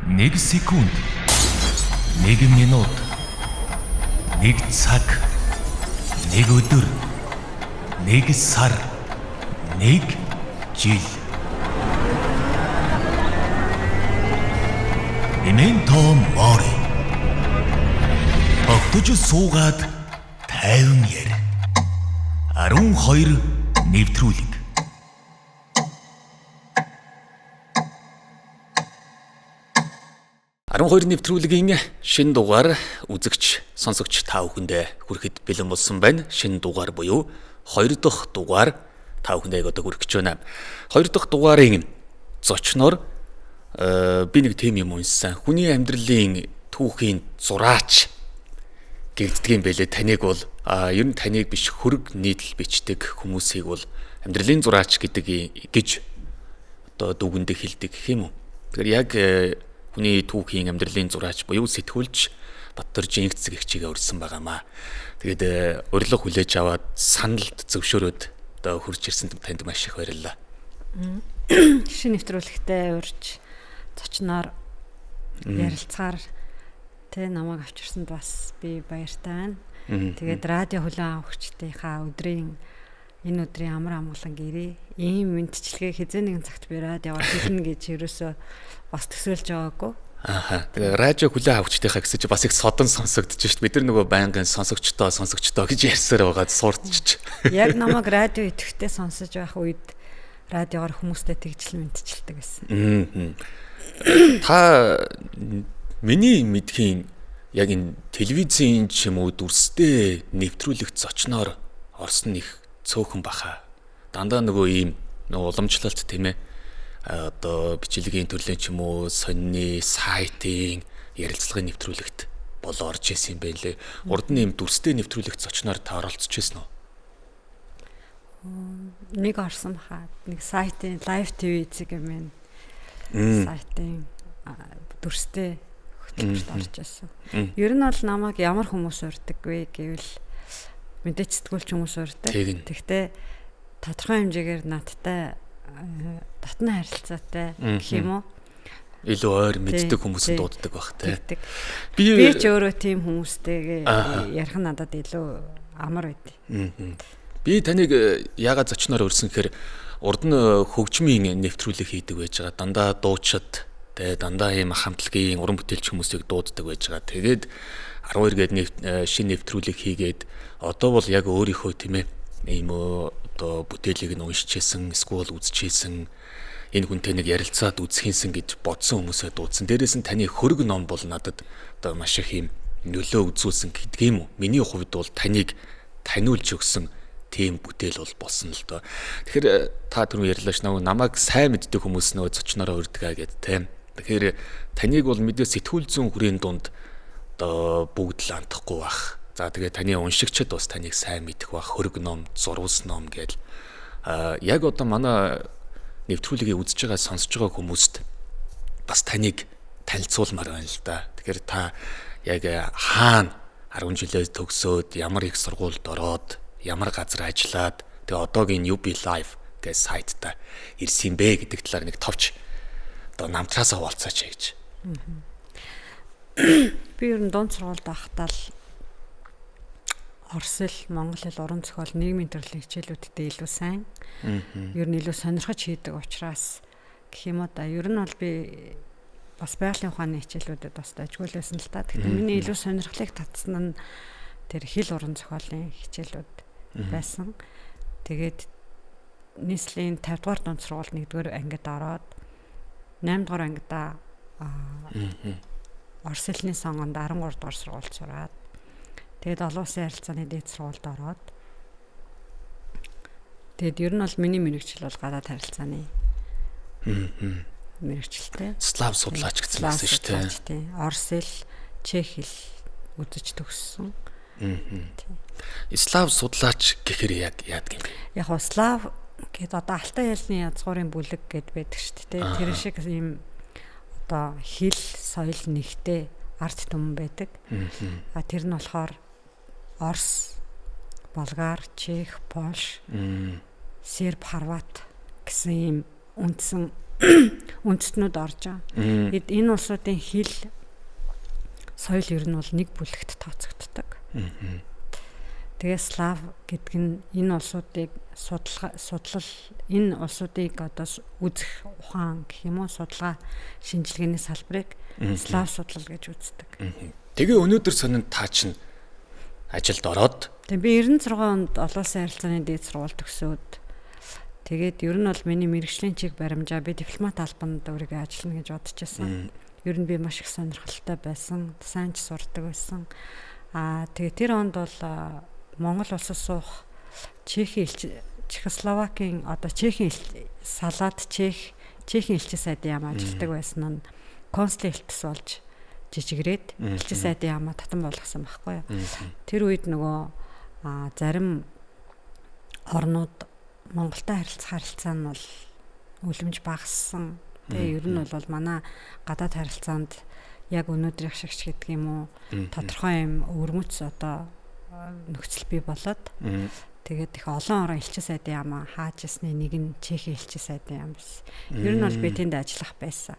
1 секунд, 1 минут, 1 цаг, 1 өдөр, 1 сар, 1 жил. Memento mori. Огтж суугаад тайван яр. 12 нэвтрүүлэг. Нэвтрүүлгийн шинэ дугаар үзэгч, сонсогч та бүхэндээ хүрэхэд бэлэн болсон байна. Шинэ дугаар буюу 2 дахь дугаар та бүхэндээ одоо хүрэх гэж байна. 2 дахь дугаарын зочноор би нэг тем юм уншсан. Хүний амьдралын түүхийн зураач гэгддэг юм байлээ. Таныг бол ер нь таныг биш хөрөг нийтлэл бичдэг хүмүүсийг бол амьдралын зураач гэдэг гэж одоо дүгэндээ хэлдэг гэх юм уу. Тэгэхээр яг хүний түүхийн амьдралын зураач буюу сэтгүүлч Баттар Жингц гэгчигээ урьдсан байгаамаа. Тэгээд урилга хүлээж аваад саналд зөвшөөрөөд одоо хурж ирсэн танд маш их баярлалаа. Шинэ нэвтрүүлэгтээ урьж зочноор ярилцгаар намайг авчирсанд бас би баяртай байна. Тэгээд радио хүлээн авагчдынхаа энэ өдрийн амар амгалан гэрээ ийм мэдчилгээ хизээ нэгэн цагт би радиогоор хэлнэ гэж ерөөсөө бас төсөөлж байгаагүй. Тэгээ радио хүлээн авагчдынхаа гэсэн чи бас их содон сонсогдож шít. Бид нар нөгөө байнгын сонсогчдоо гэж ярьсаар байгаад суурдчих. Яг намайг радио идэвхтэй сонсож байх үед радиогоор хүмүүстэй тэгжл мэдчилдэг гэсэн. Та миний мэдхийн яг энэ телевизийн ч юм уу дүрстэй нэвтрүүлэгт зочноор орсон их цөөхөн баха. Дандаа нөгөө ийм уламжлалт тийм ээ. Одоо бичлэгийн төрлийн ч юм уу сонины сайтын ярилцлагын нэвтрүүлэгт бол орж исэн юм байлээ. Урд нь ийм дүрстэй нэвтрүүлэгт зочноор та оролцож байсан уу? Нэг орсон баха. Нэг сайтын Live TV эзэг юм. Сайтын дүрстэй хөтөлбөрт орж исэн. Ер нь бол намайг ямар хүмүүс урьдаг вэ гэвэл мэдээч сэтгүүлч хүмүүс урьдаг. Тэгтээ тодорхой хэмжээгээр надтай татна харилцаатай гэх юм уу? Илүү ойр мэддэг хүмүүс дууддаг бах тий. Би ч өөрөө тийм хүмүүстэйгээ ярих надад илүү амар байд. Би таныг яагаад зочноор урьсан гэхээр урд нь хөгжмийн нэвтрүүлэг хийдэг байж байгаа. Дандаа дуучид дандаа ийм хамтлагийн уран бүтээлч хүмүүсийг дууддаг байж байгаа. Тэгээд 12 гээд шинэ нэвтрүүлэг хийгээд одоо бол яг өөрийнхөө тийм ээ ийм одоо бүтээлийг нь уншижсэн, эсвэл үзчихсэн энэ хүнтэй нэг ярилцаад үзхийнсэн гэж бодсон хүмүүсээ дуудсан. Дээрээс нь таны хөрөг ном бол надад одоо маш их ийм нөлөө үзүүлсэн гэдэг юм уу? Миний хувьд бол таныг таниулж өгсөн тийм бүтээл бол болсон л доо. Тэгэхээр та түрүү ярьлаа ш намайг сайн мэддэг хүмүүс нөө зочнороо урдгаа гэд тийм. Тэгэхээр таныг бол мэдээ сэтгүүл зүүн хүрээний дунд одоо бүгд л андахгүй бах. За тэгээ таны уншигчид бас таныг сайн мэдэх бах. Хөрөг ном, зурвас ном гэж яг одоо манай нэвтрүүлгийг үзэж байгаа сонсож байгаа хүмүүст бас таныг танилцуулмаар байна л да. Тэгэхээр та яг хаана 10 жилээ төгсөөд ямар их сургуульд ороод ямар газар ажиллаад тэгээ одоогийн UB Live гэх сайтта ирсэн бэ гэдэг талаар нэг товч одоо намтраас хаваалцаач гэж. Би ер нь дунд сургуульд байхдаа л Орос хэл, Монгол хэл, уран зохиол, нийгмийн төрлийн хичээлүүдтэй илүү сайн. Ер нь илүү сонирхож хийдэг учраас гэх юм уу да. Ер нь бол би бас байгалийн ухааны хичээлүүдэд бас ажиглуулсан л та. Тэгэхээр миний илүү сонирхлыг татсан нь тэр хэл уран зохиолын хичээлүүд байсан. Тэгээд нийслэлийн 50 дугаар дунд сургуульд 1-р ангид ороод 8 дугаар ангидаа Орос хэлний сонгонд 13 дугаар сургуульд сураад тэгээд олон улсын харилцааны дээд сургуульд ороод тэгээд ер нь бол миний мэргэжил бол гадаад харилцааны мэргэжилтэй. Слав судлаач гэсэн байсан шүү дээ. Орос хэл, чех хэл үзэж төгссөн. Слав судлаач гэхээр яадаг юм бэ? Яг нь слав гэдэг одоо алтай хэлний язгуурын бүлэг гэд байдаг шүү дээ. Тэр шиг ийм одоо хэл, соёл нэгтэй арт түмэн байдаг. Тэр нь болохоор Орос, Болгар, Чех, Польш, Серб, Хорват гэсэн ийм үндсэн үндэстнүүд орж байгаа. Энэ улсуудын хэл соёл ер нь бол нэг бүлэгт тооцогддог. Тэгээ слав гэдэг нь энэ улсуудыг судлал энэ улсуудыг одоо үзэх ухаан гэх юм уу судалгаа шинжилгээний салбарыг слав судлал гэж үздэг. Тэгээ өнөөдөр сонин таа чинь ажилд ороод тэгээ би 96 онд олон улсын харилцааны дээд сургууль төгсөөд тэгээд ер нь бол миний мэргэжлийн чиг баримжаа би дипломат албанд өөрийгөө ажиллана гэж бодож байсан. Ер нь би маш их сонирхолтой байсан. Сайн ч сурдаг байсан. Тэгээ тэр онд бол Монгол улсад суух Чехословакийн одоо Чехийн салаад Чехийн элчин сайдын яам ажилладаг байсан нь консулын элтс болж жижигрээд элчин сайдын яамаа татан болгосон байхгүй юу. Тэр үед нөгөө зарим орнууд Монголтой харилцаа нь бол үлэмж багассан. Тэгээ ер нь бол манай гадаад харилцаанд яг өнөөдрийнх шиг ч гэдэг юм уу тодорхой юм өвөрмөц одоо нөхцөл бий болоод тэгээд их олон орон элчин сайдын яамаа хааж ясны нэг нь Чехийн элчин сайдын яам биш. Ер нь бол би тэнд ажиллах байсан.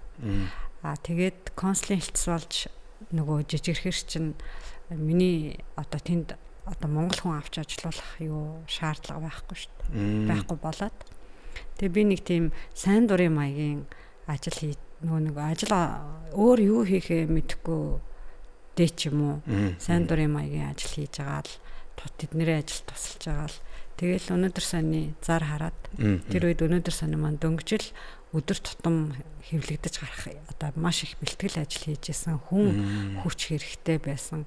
Тэгээд консулын элтс болж нөгөө жижигэрхэр чинь миний одоо тэнд одоо монгол хүн авч ажиллуулах юу шаардлага байхгүй шүү дээ. Байхгүй болоод тэгээ би нэг тийм сайн дурын маягийн ажил нэг ажил өөр юу хийхээ мэдэхгүй дээч юм уу сайн дурын маягийн ажил хийж байгаа л тэдний ажил тусалж байгаа л тэгэл өнөөдөр сони зар хараад тэр үед өнөөдөр сони маань дөнгөжл өдөр тутам хэвлэгдэж гарах одоо маш их бэлтгэл ажил хийж исэн хүн хүч хэрэгтэй байсан.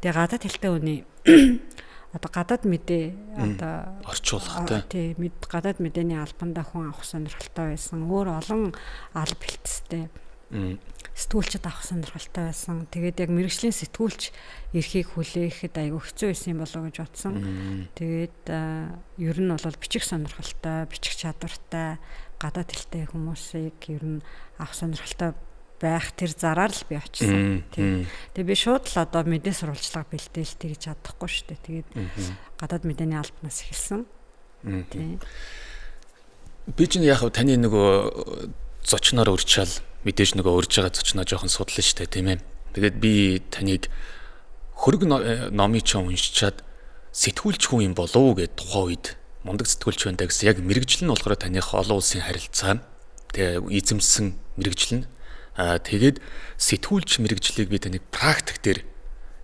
Тэгээ гадаад хэлтэй үний одоо гадаад мэдээ одоо орчуулгатай тий гадаад мэдээний албандаа хүн авах сонирхолтой байсан. Өөр олон алба хэлтстэй сэтгүүлчд авах сонирхолтой байсан. Тэгээд яг мэргэжлийн сэтгүүлч эрхийг хүлээхэд айгүй хэцүү байсан юм болоо гэж бодсон. Тэгээд ер нь бол бичих сонирхолтой, бичих чадвартай гадаад хэлтэй хүмүүсийг ер нь авах сонирхолтой байх тэр зараар л би очсон. Тэгээ би шууд л одоо мэдээ сурвалжлага бэлдээл тэгж чадахгүй шүү дээ. Тэгээд гадаад мэдээний албанаас эхэлсэн. Би чинь яг таны нөгөө зочноор урьдчаал мэдээж нөгөө урьж байгаа зочноо жоохон судлаа шүү дээ, тийм ээ. Тэгээд би таныг хөрөг номыг ч уншичаад сэтгүүлч хүн юм болов уу гэд тухайн үед мундаг сэтгүүлч байна гэсэн яг мэрэгжил нь болохоор таних олон улсын харилцаа тэгээ эзэмсэн мэрэгжил нь тэгээд сэтгүүлч мэрэгжлийг би таныг практик дээр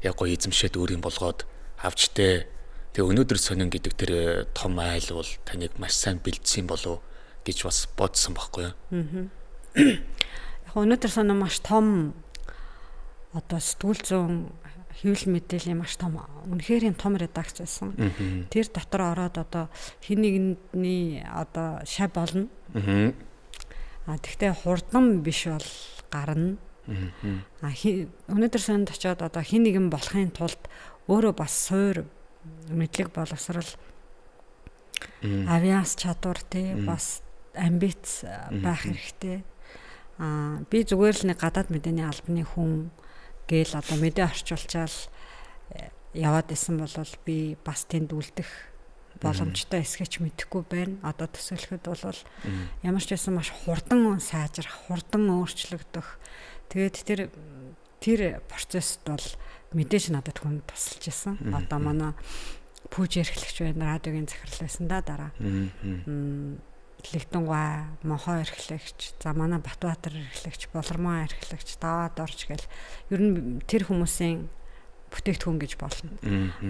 яг гоё эзэмшээд өөр юм болгоод авчтэй. Тэгээ өнөөдөр сонин гэдэг тэр том айл бол таныг маш сайн бэлдсэн болов гэж бас бодсон байхгүй юу? Яг өнөөдөр сонин маш том одоо сэтгүүл зүүн хэвлэл мэдээллийн маш том үнэхээр том редакц байсан. Тэр дотор ороод одоо хин нэгний одоо шав болно. Тэгтээ хурдан биш бол гарна. Өнөөдөр сонд очиод одоо хин нэгэн болохын тулд өөрөө бас суур мэдлэг боловсрал авиас чадвар тий бас амбиц байх хэрэгтэй. Би зүгээр л нэг гадаад мэдээний албаны хүн гээл одоо мэдээ орчуулчаал яваад исэн бол би бас тэнд үлдэх боломжтой эсгэч мэдэхгүй байна. Одоо төсөөлөхөд бол ямар ч байсан маш хурдан сайжрах, хурдан өөрчлөгдөх. Тэгээд тэр процессд бол мэдээж надад хүн тусалж исэн. Одоо манай пүүж эрхлэгч байна, радиогийн захирал байсан да дараа. Лэгдэнгуй, Монхоо эрхлэгч, за манай Батбаатар эрхлэгч, Болормоо эрхлэгч, Даваад орч гэл ер нь тэр хүмүүсийн бүтээгдэхүүн гэж болно.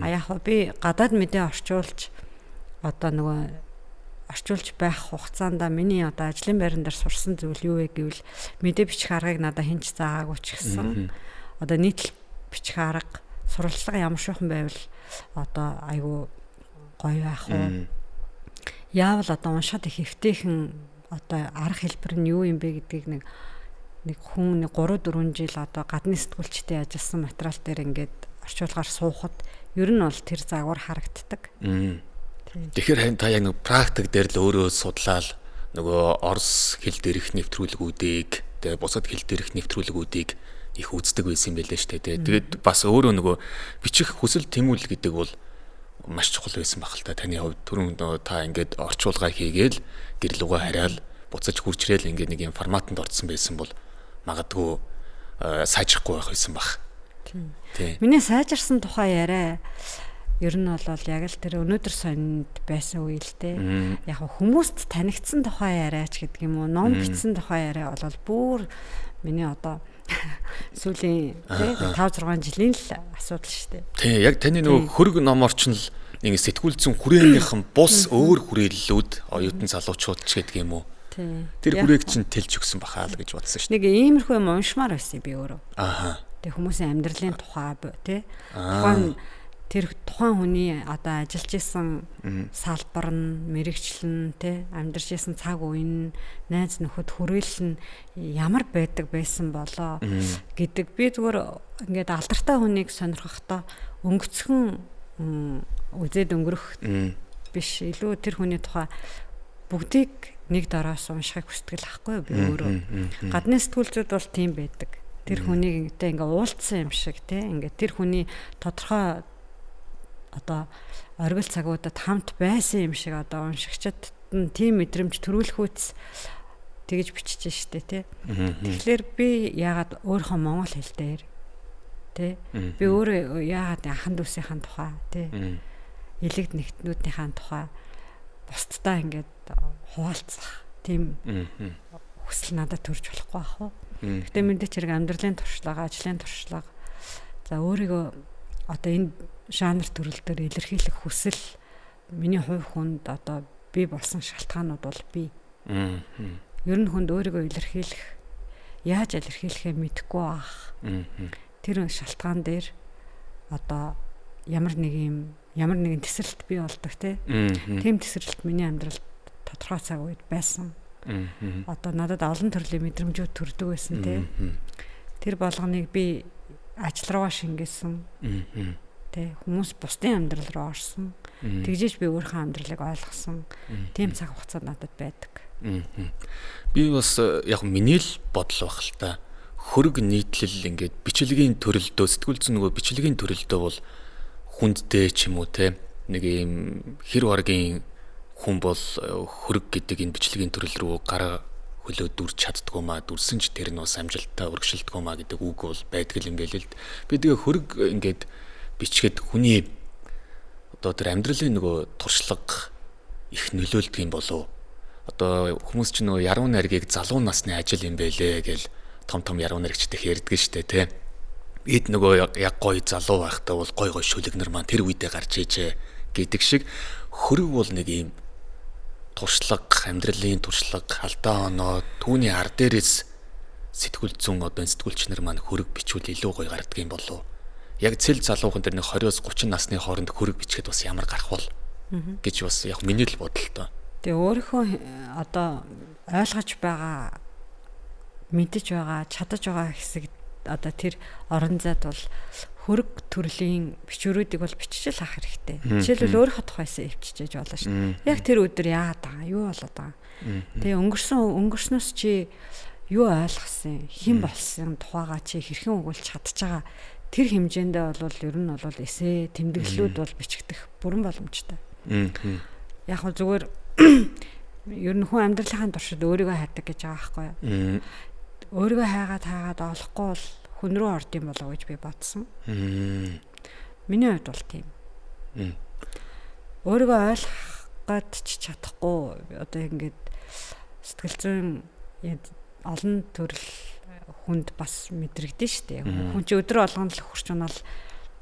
Яг би гадаад мэдээ орчуулж одоо нөгөө орчуулж байх хугацаанд миний одоо ажлын байран дээр сурсан зүйл юу вэ гэвэл мэдээ бичих аргыг надад хинч заагаагүй ч гэсэн одоо нийтлэл бичих арга сурвалжлага ямар шуухан байвал одоо айгүй гоё байх уу? Яавал одоо уншаад их хэвтэйхэн одоо арга хэлбэр нь юу юм бэ гэдгийг нэг хүн 3-4 жил одоо гадны сэтгүүлчтэй ажилласан материал дээр ингээд орчуулгаар суухад ер нь бол тэр загвар харагддаг. Тэгэхээр та яг нэг практик дээр л өөрөө судлаад нөгөө орос хэл дээрх нэвтрүүлгүүдийг тэгээ бусад хэл дээрх нэвтрүүлгүүдийг их үздэг байсан юм байлээ шүү дээ. Тэгээд бас өөрөө нөгөө бичих хүсэл тэмүүлэл гэдэг бол маш чухал байсан баг л та. Таны хувьд түрүүн та ингээд орчуулга хийгээл гэрэл угаа хараал буцаж хурж ирээл ингээд нэг юм форматанд орсон байсан бол магадгүй сайжрахгүй байх байсан баг. Тийм. Миний сайжирсан тухай яриа ер нь бол яг л тэр өнөөдөр сонинд байсан үе л дээ. Яг хүмүүст танигдсан тухай яриач гэдэг юм уу, ном бичсэн тухай яриа бол бүр миний одоо сүүлийн 5-6 жилийн л асуудал шүү дээ. Тийм, яг таны нөгөө хөрөг номорч нь л нэг сэтгүүл зүйн хүрээнийхэн бус өөр хүрээллүүд оюутан залуучууд ч гэдэг юм уу. Тэр хүрээг чинь тэлж өгсөн бахаа л гэж бодсон шүү дээ. Нэг иймэрхүү юм уншмаар байсан би өөрөө. Ааха. Тэг хүмүүсийн амьдралын тухай тий. Тухайн хүний одоо ажиллаж исэн салбар нь, мэрэгчлэн тий, амьдарч исэн цаг үе нь, найз нөхөд хүрээлэл нь ямар байдаг байсан болоо гэдэг би зүгээр ингээд алдартай хүнийг сонирхохдоо өнгөцхөн үзээд өнгөрөх биш, илүү тэр хүний тухай бүгдийг нэг дороос уншихыг хүсдэг л ахгүй би өөрөө. Гадны сэтгүүлчүүд бол тийм байдаг. Тэр хүнийг ингээд уулцсан юм шиг тий, ингээд тэр хүний тодорхой одоо оргил цагуудад хамт байсан юм шиг одоо уншигчдад нь тийм мэдрэмж төрүүлэх үс тэгж бичиж штэ тий. Тэгэхээр би яагаад өөрийнхөө монгол хэл дээр тий би өөрөө яагаад анхан дүүсийн тухай тий элэгд нэгтнүүдийн тухай бусдаа ингээд хуваалцах тийм хүсэл надад төрж болохгүй ах уу. Гэтэ мэдээч хэрэг амьдралын туршлага, ажлын туршлага за өөрийгөө одоо энэ жанр төрөл дээр илэрхийлэх хүсэл миний хувь хүнд одоо би болсон шалтгаанууд бол би. Ер нь хүнд өөрийгөө илэрхийлэх, яаж илэрхийлэхээ мэдэхгүй байх. Тэр шалтгаан дээр одоо ямар нэгэн тесрэлт бий болдог тийм тесрэлт миний амьдралд тодорхой цаг үед байсан. Одоо надад олон төрлийн мэдрэмжүүд төрдөг байсан тэр болгоныг би ажил руугаа шингээсэн. Хүмүүс бусдын амьдрал руу орсон. Тэгжээж би өөрийнхөө амьдралыг ойлгосон. Тийм цаг хугацаа надад байдаг. Би бас яг миний л бодол баг л та. Хөрөг нийтлэл ингээд бичлэгийн төрөлдөө сэтгүүл зүйн нөгөө бичлэгийн төрөлдөө бол хүндтэй ч юм уу те нэг юм хэр баргийн хүн бол хөрөг гэдэг энэ бичлэгийн төрөл рүү гараа хөлөө дүрч чаддгүй маа дүрсэн ч тэр нь бас амжилттай урагшилдгүй маа гэдэг үг бол байдаг юм байл л. Би тэгээ хөрөг ингээд бичгээд хүний одоо тэр амьдралын нөгөө туршлага их нөлөөлдөг юм болов. Одоо хүмүүс ч нөгөө яруу найргийг залуу насны ажил юм байлээ гэл том яруу найрагчтай ярьдаг штэ тий. Эд нөгөө яг гоё залуу байхдаа бол гоё шүлэгнэр маань тэр үедээ гарч ижээ гэдэг шиг хөрөг бол нэг юм туршлага, амьдралын туршлага, алдаа оноо, түүний ар дээрээс сэтгүүл зүүн одоо сэтгүүлч нар маань хөрөг бичвэл илүү гоё гардаг юм болов. Яг цэл залуухан дээр нэг 20-30 насны хооронд хөрөг бичгээд бас ямар гарах бол гэж бас яг миний л бодол тоо. Тэгээ өөрийнхөө одоо ойлгож байгаа, мэдэж байгаа, чадаж байгаа хэсэг одоо тэр орон зайд бол хөрөг төрлийн бичвэрүүдийг бол бичиж л авах хэрэгтэй. Жишээлбэл өөрийнхөө тухайсаа өвччихэж болно шүү. Яг тэр өдөр яагаад байгаа, юу болоод байгаа. Тэгээ өнгөрснөөс чи юу ойлгосон, хэн болсон тухайгаа чи хэрхэн өгүүлж чадж байгаа. Тэр хэмжээндээ бол ер нь бол эсэ тэмдэглэлүүд бол бичигдэх бүрэн боломжтой. Яг хөө зүгээр ер нь хүн амьдралынхаа туршид өөрийгөө хайдаг гэж байгаа байхгүй юу? Өөрийгөө хайгаад олохгүй бол хүн рүү орд юм болоо гэж би бодсон. Миний хувьд бол тийм. Өөрийгөө ойлгоход ч чадахгүй одоо ингэж сэтгэл зүйн олон төрөл хүнд бас мэдрэгдэн штэ. Хүн чи өдрө болгоно л хурч унаал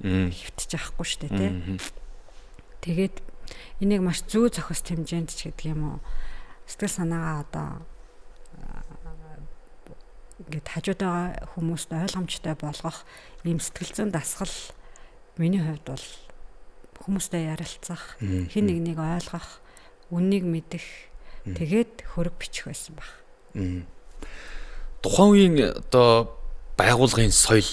хөвтөж авахгүй штэ тий. Тэгээд энийг маш зүү зохис хэмжээнд ч гэдэг юм уу. Сэтгэл санаагаа одоо ингээд хажууд байгаа хүмүүст ойлгомжтой болгох ийм сэтгэл зүйн дасгал миний хувьд бол хүмүүстэй ярилцах, хэн нэгнийг ойлгох, үннийг мэдэх, тэгээд хөрөг бичих байсан баг. Тухайн үеийн одоо байгуулгын соёл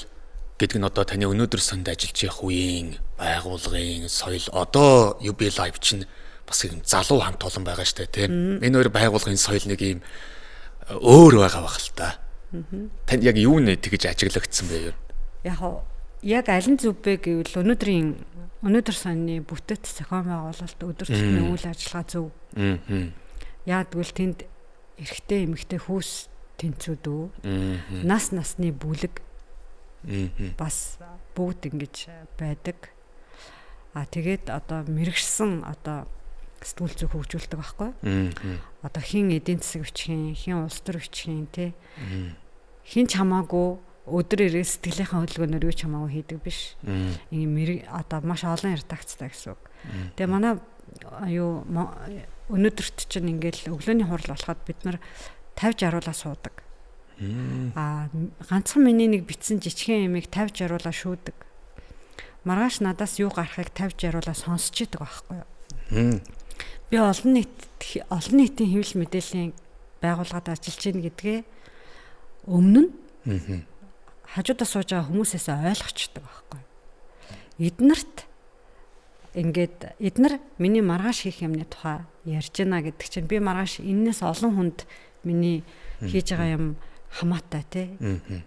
гэдэг нь одоо таны өнөөдөр санд ажиллаж явах үеийн байгуулгын соёл одоо UB Live чинь бас юм залуу хамт олон байгаа штэ тийм. Энэ хоёр байгуулгын соёл нэг юм өөр байгаа бах л та. Танд яг юу нэ тэгж ажиглагдсан бэ юу? Яг аль нь зөв бэ гэвэл өнөөдөр сонины бүтэц зохион байгуулалт өдөр тутмын үйл ажиллагаа зөв. Яг тэгвэл тэнд эрэгтэй эмэгтэй хүүс тэнцүүдөө нас насны бүлэг бас бүгд ингэж байдаг. Тэгээд одоо мэрэгшсэн одоо сэтгүүл зүйг хөгжүүлдэг байхгүй. Одоо хин эдийн засаг бичгийн, хин улс төр бичгийн тий. Хин ч хамаагүй өдөр ирээ сэтгэлийнхаа хөдөлгөөнөөр юу ч хамаагүй хийдэг биш. Ийм одоо маш олон редакцтай гэсэн үг. Тэгээ манай өнөөдөрт чинь ингээл өглөөний хурал болоход бид нар 50 60-уулаа суудаг. Ганцхан миний нэг битсэн жижигхэн ямиг 50 60-уулаа шүүдэг. Маргааш надаас юу гарахыг 50 60-уулаа сонсч идэг байхгүй юу? Би олон нийтийн хэвлэл мэдээллийн байгууллагад ажиллаж байна гэдгээ өмнө нь хажуудаа сууж байгаа хүмүүсээс ойлгочдөг байхгүй. Эднэрт ингээд эднэр миний маргааш хийх юмны тухай ярьж байна гэдэг чинь би маргааш энэс олон хүнд миний хийж байгаа юм хамаатай тий.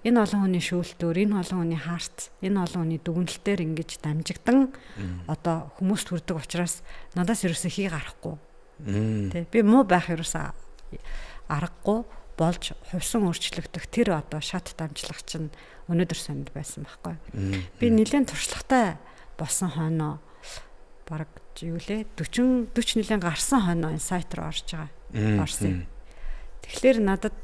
Энэ олон хүний шүүлтөөр, энэ олон хүний хаарц, энэ олон хүний дүгнэлтээр ингэж дамжигдан одоо хүмүүст хүрдэг учраас надаас ерөөсөө хий гарахгүй. Тий. Би муу байх ерөөсөө аргагүй болж хувьсан өөрчлөгдөх тэр одоо шат дамжлах чинь өнөөдөр сонд байсан байхгүй. Би нэлээд туршлагатай болсон хойноо бараг юу лээ 40 нэлээд гарсан хойноо энэ сайт руу орж байгаа. Орсон. Тэгэхээр надад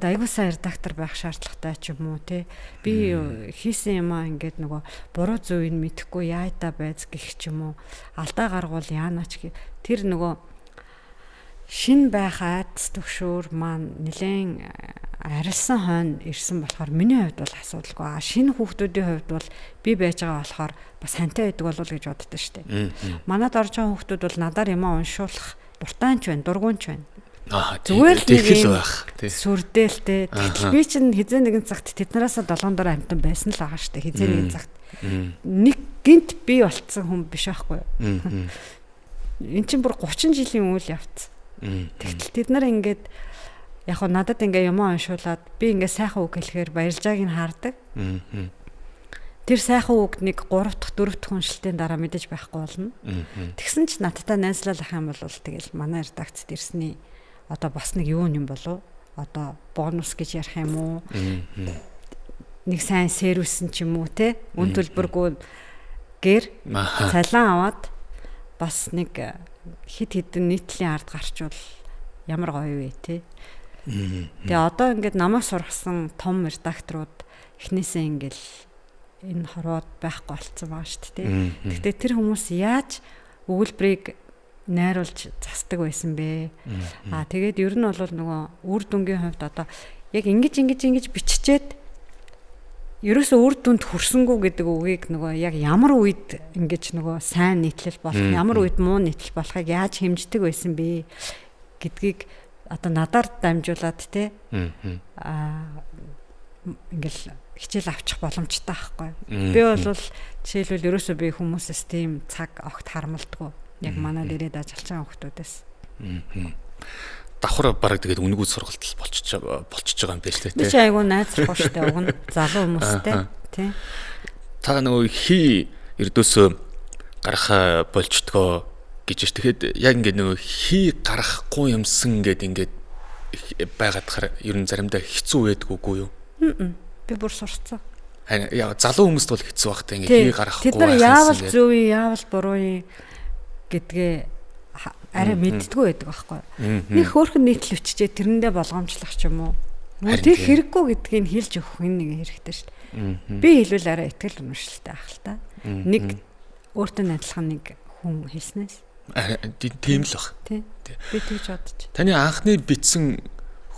айгуу сайн редактор байх шаардлагатай ч юм уу тий. Би хийсэн юмаа ингээд буруу зөвийг мэдэхгүй яайта байц гэх ч юм уу. Алдаа гаргуул яанаач тэр шин байх айдас төгшөөр маань нэлээд арилсан хойно ирсэн болохоор миний хувьд бол асуудалгүй. Шинэ хүүхдүүдийн хувьд бол би байж байгаа болохоор бас хантай байдаг болов гэж боддоо штэ. Манад орж байгаа хүүхдүүд бол надаар юмаа уншуулах дуртайч байна, дургуунч байна. Зүгээр л нэг байх тий. Сүрдээлтэй. Тэгтэл би чинь хизээ нэгэн цагт тэднээс 7 дор амтан байсан л байгаа штэ. Хизээ нэгэн цагт нэг гинт би болцсон хүн биш байхгүй юу? Эн чинь бүр 30 жилийн үйл явц. Тэгтэл тэд нар ингээд яг хоо надад ингээ юм уншуулад би ингээ сайхан үг хэлэхээр баярлжааг нь хаардаг. Тэр сайхан үг нэг 3 дахь 4 дахь уншилтын дараа мэдэж байхгүй болно. Тэгсэн ч надтай найзлах юм бол тэгэл манай редакцид ирсний одоо бас нэг юу юм болов? Одоо бонус гэж ярих юм уу? Нэг сайн сервисэн ч юм уу те? Үн төлбөргүй гэр цалин аваад бас нэг хит хитэн нийтлийн ард гарчвал ямар гоё вэ те? Тэгээ одоо ингээд намаас сургасан том редакторууд эхнээсээ ингээл энэ хорвоод байхгүй болцсон байгаа шүү дээ. Гэхдээ тэр хүмүүс яаж өгүүлбэрийг найруулж засдаг байсан бэ? Тэгээд ер нь бол нөгөө үр дүнгийн хувьд одоо яг ингэж биччихэд ерөөсөө үр дүнд хүрсэнгүү гэдэг үгийг нөгөө яг ямар үед ингэж нөгөө сайн нийтлэл болох, ямар үед муу нийтлэл болохыг яаж хэмждэг байсан бэ гэдгийг одоо надаар дамжуулаад те ингээл хичээл авчих боломжтой байхгүй. Би бол жишээлбэл ерөөсөө би хүмүүсээс тийм цаг огт харамлдаггүй. Яг манад ирээд ажиллаж байгаа хүмүүсээс. Давхар бараг тэгээд үнэгүй сургалт болчихж байгаа юм байна шүү дээ. Би ч айгүй найзрах шүү дээ. Уг нь залуу хүмүүстэй тий. Та нөгөө хий ердөөсөө гарах болчдгоо гэж байна. Тэгэхэд яг ингээд нөгөө хий гарахгүй юмсан ингээд байгаад хахаар ер нь заримдаа хэцүү байдаг үгүй юу? Би бүр сурцсан. Яа залуу хүмүүст бол хэцүү багтай ингээд хий гарахгүй. Тэд нар яавал зөв юм, яавал буруу юм гэдгээ арай мэддэггүй байдаг байхгүй. Нэг хөөрхөн нийтлэл өччээ тэрэндээ болгоомжлох ч юм уу. Тэр хэрэггүй гэдгийг хэлж өгөх нэг хэрэгтэй шүү дээ. Би хэлвэл арай ихтгэл үнэмшилтэй ах л та. Нэг өөртөө адилхан нэг хүн хэлснээс. Тийм л баг. Тий. Би тэгж бодож. Таны анхны битсэн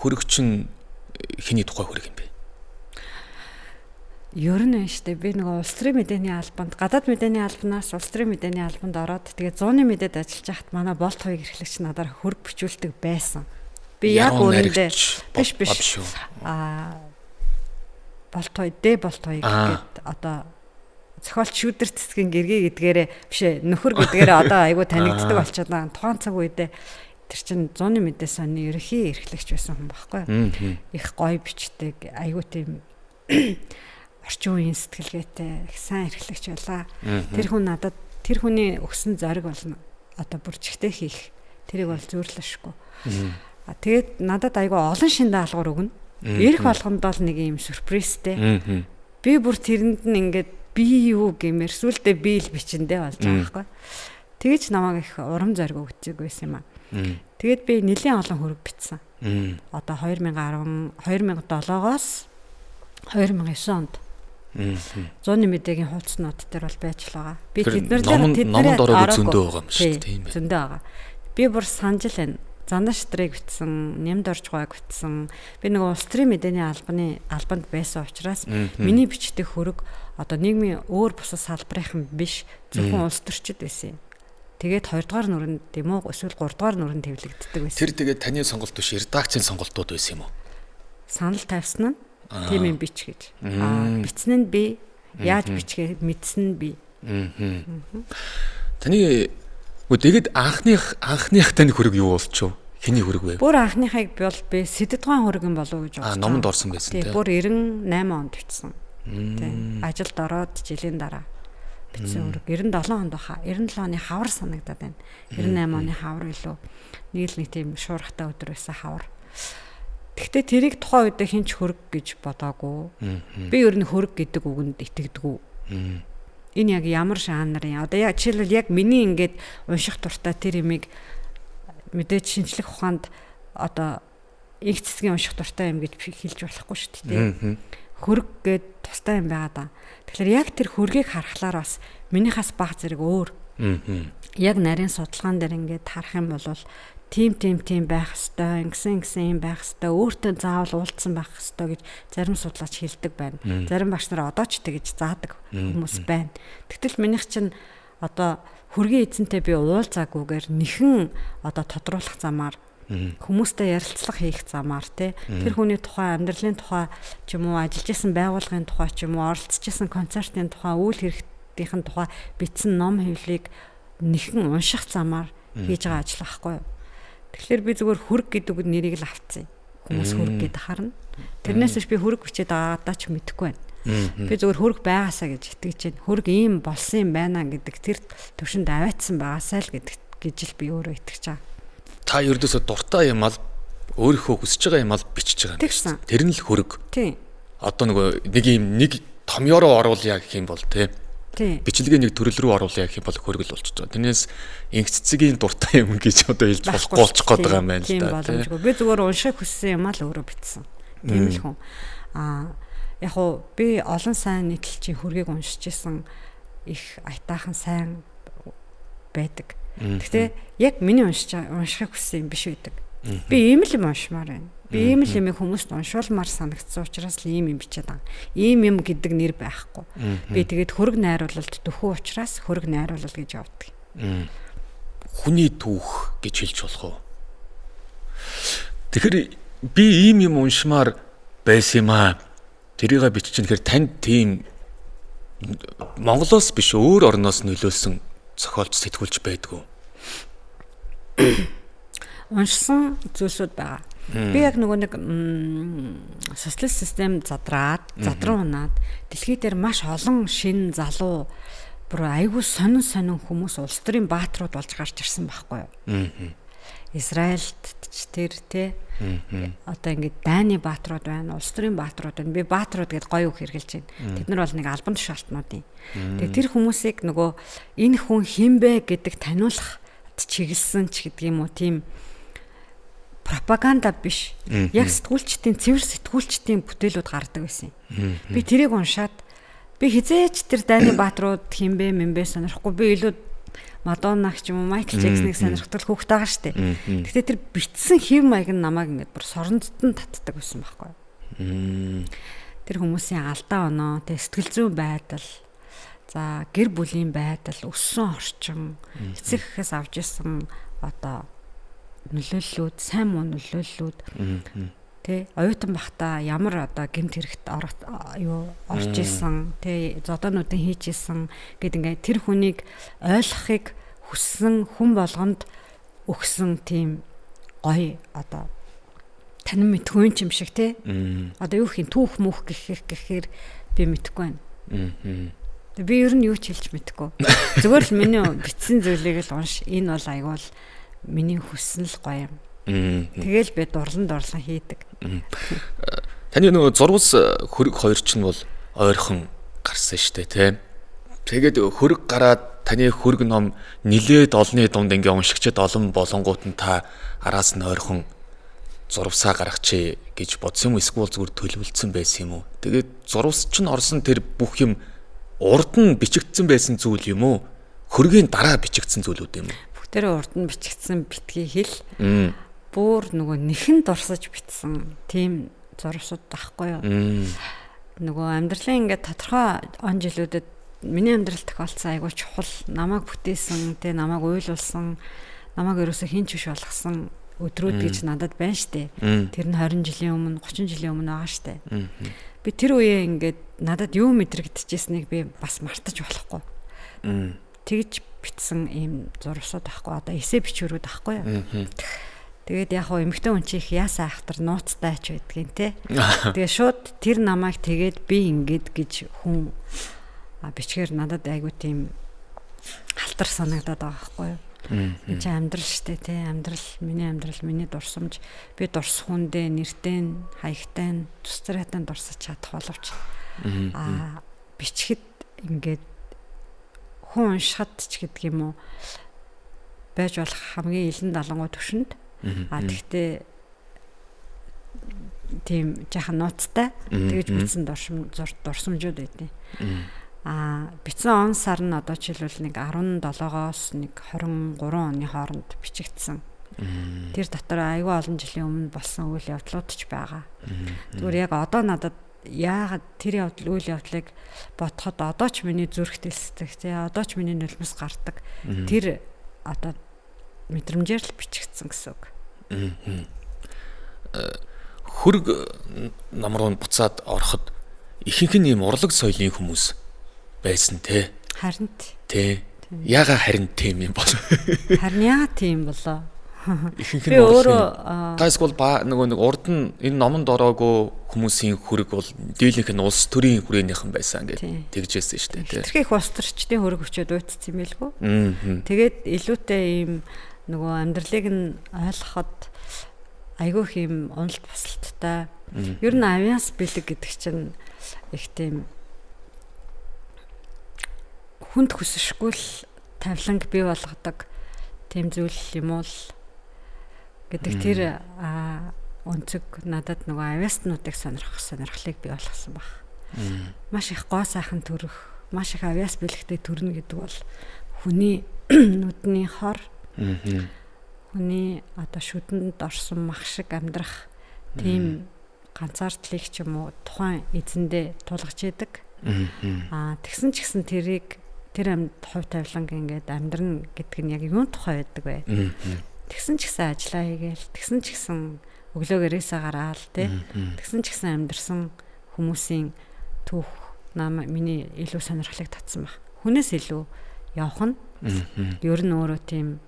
хөрөгч нь хэний тухай хөрөг юм бэ? Ер нь штэ би нөгөө улс төрийн мэдээний албанд гадаад мэдээний албанаас улс төрийн мэдээний албанд ороод тэгээ 100-ны мэдээд ажиллаж хахад манай болт хоёрын эрхлэгч надаар хөрөг бичүүлдэг байсан. Би яг үүндээ биш болт хоёр гэхэд одоо зохиолч шүүдэр цэцгийн гэргээ гэдгээрээ биш нөхөр гэдгээрээ одоо айгүй танигддаг болчиход байгаа. Тухайн цаг үедээ тэр чин 100-ны мэдээ сонны ерхий эрхлэгч байсан хүн байхгүй. Их гоё бичдэг айгүй тийм орчин үеийн сэтгэлгээтэй их сайн эрхлэгч байлаа. Тэр хүн надад тэр хүний өгсөн зориг болно. Одоо бүрчгтэй хийх тэрийг бол зөөрлөшгүй. Тэгээд надад айгүй олон шин даалгавар өгнө. Ирэх болгонд бол нэг юм сюрпризтэй. Би бүр тэрэнд нь ингээд би юу гэмээр сүулдэ би л бичэндээ болж байгаа байхгүй. Тэгэж намайг их урам зориг өгдөг байсан юм аа. Тэгээд би нэлийн олон хөрөг бичсэн. Одоо 2007-оос 2009 онд 100-ны мэдээгийн хуудснууд дээр бол байж л байгаа. Би тэднэрээ ороод зөндөө байгаа юм шүү дээ, тийм ээ. Зөндөө байгаа. Би бүр санаж л байна. Занаа штрыг бичсэн, нямд орж гойг бичсэн. Би нэг улс төрийн мэдээний албанд байсан учраас миний бичдэг хөрөг одоо нийгмийн өөр бусад салбарынхан биш, зөвхөн улс төрчид байсан юм. Тэгээд 2 дугаар нүрэнд тийм үү эсвэл 3 дугаар нүрэнд хэвлэгддэг байсан. Тэр тэгээд таны сонголт биш, редакцийн сонголтууд байсан юм уу? Санал тавьсан нь тийм юм бич гэж. Бичсэн нь би, яаж бичгээ мэдсэн нь би. Таны тэгээд анхных таны хөрөг юу болчихв? Хэний хөрөг вэ? Бүр анхныхыг бол би Сэдэдгуайн хөрөг юм болов уу гэж бодсон. Номонд орсон байсан тийм. Бүр 98 онд бичсэн. Тийм. Ажилд ороод жилийн дараа бичсэн хөрөг. 97 онд баха. 97 оны хавар санагдаад байна. 98 оны хавар илүү. Нэг тийм шуурхтай өдөр байсан хавар. Гэхдээ тэрийг тухайн үед хинч хөрөг гэж бодоагүй. Би ер нь хөрөг гэдэг үгэнд итгэдэггүй. Энэ яг ямар жанрын одоо яг жишээлбэл яг миний ингээд унших дуртай тэр имийг мэдээж шинжлэх ухаанд одоо их цэцгийн унших дуртай юм гэж хэлж болохгүй шүү дээ. Хөрөг гээд тустай юм байгаа даа. Тэгэхээр яг тэр хөргийг харахаар бас минийхээс баг зэрэг өөр. Яг нарийн судалгаан дээр ингээд харах юм бол тийм байх хэвээр ингэсэн юм байх хэвээр өөртөө заавал уулдсан байх хэвээр гэж зарим судлаач хэлдэг байна. Зарим багш нар одоо ч тэгж заадаг хүмүүс байна. Тэгтэл минийх чинь одоо хөргийн эзэнтэй би уулзаагүйгээр нэхэн одоо тодруулах замаар хүмүүстэй ярилцлага хийх замаар тэр хүний тухай амьдралын тухай ч юм уу ажиллаж исэн байгууллагын тухай ч юм уу оролцож исэн концертын тухай үйл хэрэгтийн тухай бичсэн ном хэвлэлийг нэхэн унших замаар хийж байгаа ажил байхгүй юу? Тэгэхээр би зүгээр хөрөг гэдэг нэрийг л авцсан. Хүмүүс хөрөг гэдэг харна. Тэрнээс биш би хөрөг бичээд байгаадаа ч мэдэхгүй байна. Би зүгээр хөрөг байгаасаа гэж итгэж байна. Хөрөг ийм болсон юм байна гэдэг тэр төвшөнд аваатсан байгаасаа л гэж л би өөрөө итгэж байгаа. Та ердөөсөө дуртай юм ал өөрийнхөө хүсэж байгаа юм ал бичиж байгаа юм. Тэр нь л хөрөг. Тийм. Одоо нэг томьёороо оруулъя гэх юм бол тийм. Бичлэгээ нэг төрөл рүү оруулъя гэх юм бол хөрөг л болчихж байгаа. Тэрнээс инх цэцгийн дуртай юм гэж одоо хэлж болохгүй болчих гээд байгаа юм байна л да. Би зүгээр унших хүссэн юм ал өөрөө бичсэн. Тийм л хүн. Яг уу би олон сайн нийтлэлчийн хөргийг уншиж исэн их аятайхан сайн байдаг. Гэхдээ яг миний уншихыг хүссэн юм биш байдаг. Би ийм л юм уншмаар байна. Би ийм л юм хүмүүст уншуулмаар санагдсан учраас л ийм юм бичээд байгаа. Ийм юм гэдэг нэр байхгүй. Би тэгээд хөрөг найруулалт дөхөө учраас хөрөг найруулал гэж явдаг. Хүний түүх гэж хэлж болох уу? Тэгэхээр би ийм юм уншмаар байсан юм аа. Тэрийг бичиж нэхэр танд тийм Монголоос биш өөр орноос нөлөөлсөн зохиолч сэтгүүлч байдгүй. Уншсан зүйлсүүд байгаа. Би яг нэг социалист систем задран унаад дэлхий дээр маш олон шин залуу бүр айгүй сонин хүмүүс улс төрийн бааtruуд болж гарч ирсэн байхгүй юу? Израильд ч тэр одоо ингээд дайны бааtruуд байна, улс төрийн бааtruуд байна. Би бааtruуд гэдээ гоё үг хэрэгжилж байна. Тэд нар бол нэг албан тушаалтнуудын. Тэгээ тэр хүмүүсийг нөгөө энэ хүн хинбэ гэдэг таниулах чиглэсэн ч гэдэг юм уу тийм пропаганда биш. Яг сэтгүүлчдийн цэвэр сэтгүүлчдийн бүтээлүүд гардаг байсан юм. Би тэрийг уншаад би хизээч тэр дайны бааtruуд хинбэ мэнбэ сонирхгүй. Би илүү Мадонна ч юм уу Майкл Джексоныг сонирхдаг хүүхэд байгаа шүү дээ. Гэхдээ тэр битсэн хэв маяг нь намайг ингээд бүр сорондтон татдаг байсан байхгүй юу? Тэр хүмүүсийн алдаа оноо, тэг сэтгэл зүйн байдал, за гэр бүлийн байдал, өссөн орчин, эцэг эхээс авч исэн одоо нөлөөллүүд, сайн муу нөлөөллүүд тэ оюутан бахта ямар одоо гэмт хэрэгт орж исэн тэ зодоонуудын хийж исэн гэд ингээд тэр хүнийг ойлгохыг хүссэн хүн болгонд өгсөн тийм гоё одоо танин мэдгүй юм шиг тэ одоо юу гэх юм түүх мөх гэхээр би мэдгүй байна. Би ер нь юу ч хэлж мэдгүй. Зүгээр л миний бичсэн зүйлийг л унш. Энэ бол айгуул миний хүссэн л гоё юм. Тэгэл би дурлан хийдэг. Таны нөгөө зурвас хөрөг хоёр ч нь бол ойрхон гарсан штэ тий. Тэгээд хөрөг гараад таны хөрөг ном нилээд олны дунд ингээ уншигчд олон болонгууд нь та араас нь ойрхон зурвасаа гаргачих гэж бодсон юм уу? Эсвэл зүгээр төлөвлөсөн байсан юм уу? Тэгээд зурвас ч нь орсон тэр бүх юм урд нь бичигдсэн байсан зүйл юм уу? Хөргийн дараа бичигдсэн зүйлүүд юм уу? Бүгдээрээ урд нь бичигдсэн битгий хэл. Бүр нөгөө нэхэн дурсаж битсэн тийм зурвасууд байхгүй юу? Нөгөө амьдралын ингээд тодорхой он жилүүдэд миний амьдрал тохиолдсон айгуу чухал намайг бүтээсэн, тэ намайг уйлуулсан, намайг ерөөсө хинч биш болгосон өдрүүд гэж надад байна штэ. Тэр нь 20 жилийн өмнө, 30 жилийн өмнө байгаа штэ. Би тэр үеэ ингээд надад юу мэдрэгдэжсэнийг би бас мартаж болохгүй. Тэгж битсэн ийм зурвасууд байхгүй, одоо эссе бичвэрүүд байхгүй юу? Тэгээд яг хоо эмэгтэй хүн чи их яасаа ахтар нууцтай ч байдгийн те. Тэгээд шууд тэр намайг тэгээд би ингээд гэж хүн бичгээр надад айгуу тийм халтар санагдаад байгаа байхгүй юу? Энд чи амьдрал штэ те. Миний амьдрал, миний дурсамж, би дурс хүндээ, нэртэй, хаягтай, тус царайтай дурсаж чадах боловч бичгэд ингээд хүн уншихад ч гэдэг юм уу байж болох хамгийн илэн далангуй төвшөнд тэгтээ тийм жаахан нууцтай тэгж бичсэн дурсамжууд байдیں۔ Бичсэн он сар нь одоо жишээлбэл нэг 17-оос нэг 23 оны хооронд бичигдсэн. Тэр дотор аюул олон жилийн өмнө болсон үйл явдлууд ч байгаа. Зүгээр яг одоо надад яагаад тэр үйл явдлыг бодоход одоо ч миний зүрх дэлсдэг тий одоо ч миний нулимс гардаг тэр одоо мэдрэмжээр л бичигдсэн гэсэн үг. Хөрг нам руу буцаад ороход ихэнх нь ийм урлаг соёлын хүмүүс байсан те. Харин тий. Яага харин тийм юм бол. Харин яа тийм болоо. Ихэнх нь өөрөө тайсгол нэг урд нь энэ номонд ороогүй хүмүүсийн хөрөг бол дийлэнх нь улс төрийн хүрээнийхэн байсан гэж тэгжсэн шүү дээ. Тэрхий их улс төрчдийн хөрөг өчөөд уйдсан юм билгүй. Тэгээд илүүтэй ийм нөгөө амьдралыг нь ойлгоход айгүй их юм уналт бусалттай. Ер нь авиас бэлэг гэдэг чинь их тийм хүнд хүсэшгүй л тавиланг бий болгодог тийм зүйл юм уу гэдэг тэр өнцөг надад нөгөө авиаснуудыг сонирхлыг бий болгосон баг. Маш их гоо сайхан төрөх, маш их авиас бэлэгтэй төрнө гэдэг бол хүний нүдний хор, хүний одоо шүдэнд орсон мах шиг амьдрах тийм ганцаардлыг ч юм уу тухайн эзэндээ тулгаж идэг. Тэгсэн ч гэсэн тэр амьд хувь тавиланг ингээд амьдрын гэдг нь яг юун тухай байдаг вэ? Тэгсэн ч гэсэн ажиллаа хийгээл, тэгсэн ч гэсэн өглөөгөрөөсөө гараал тий. Тэгсэн ч гэсэн амьдрсан хүмүүсийн түүх миний илүү сонирхлыг татсан баг. Хүнээс илүү явах нь ер нь өөрөө тийм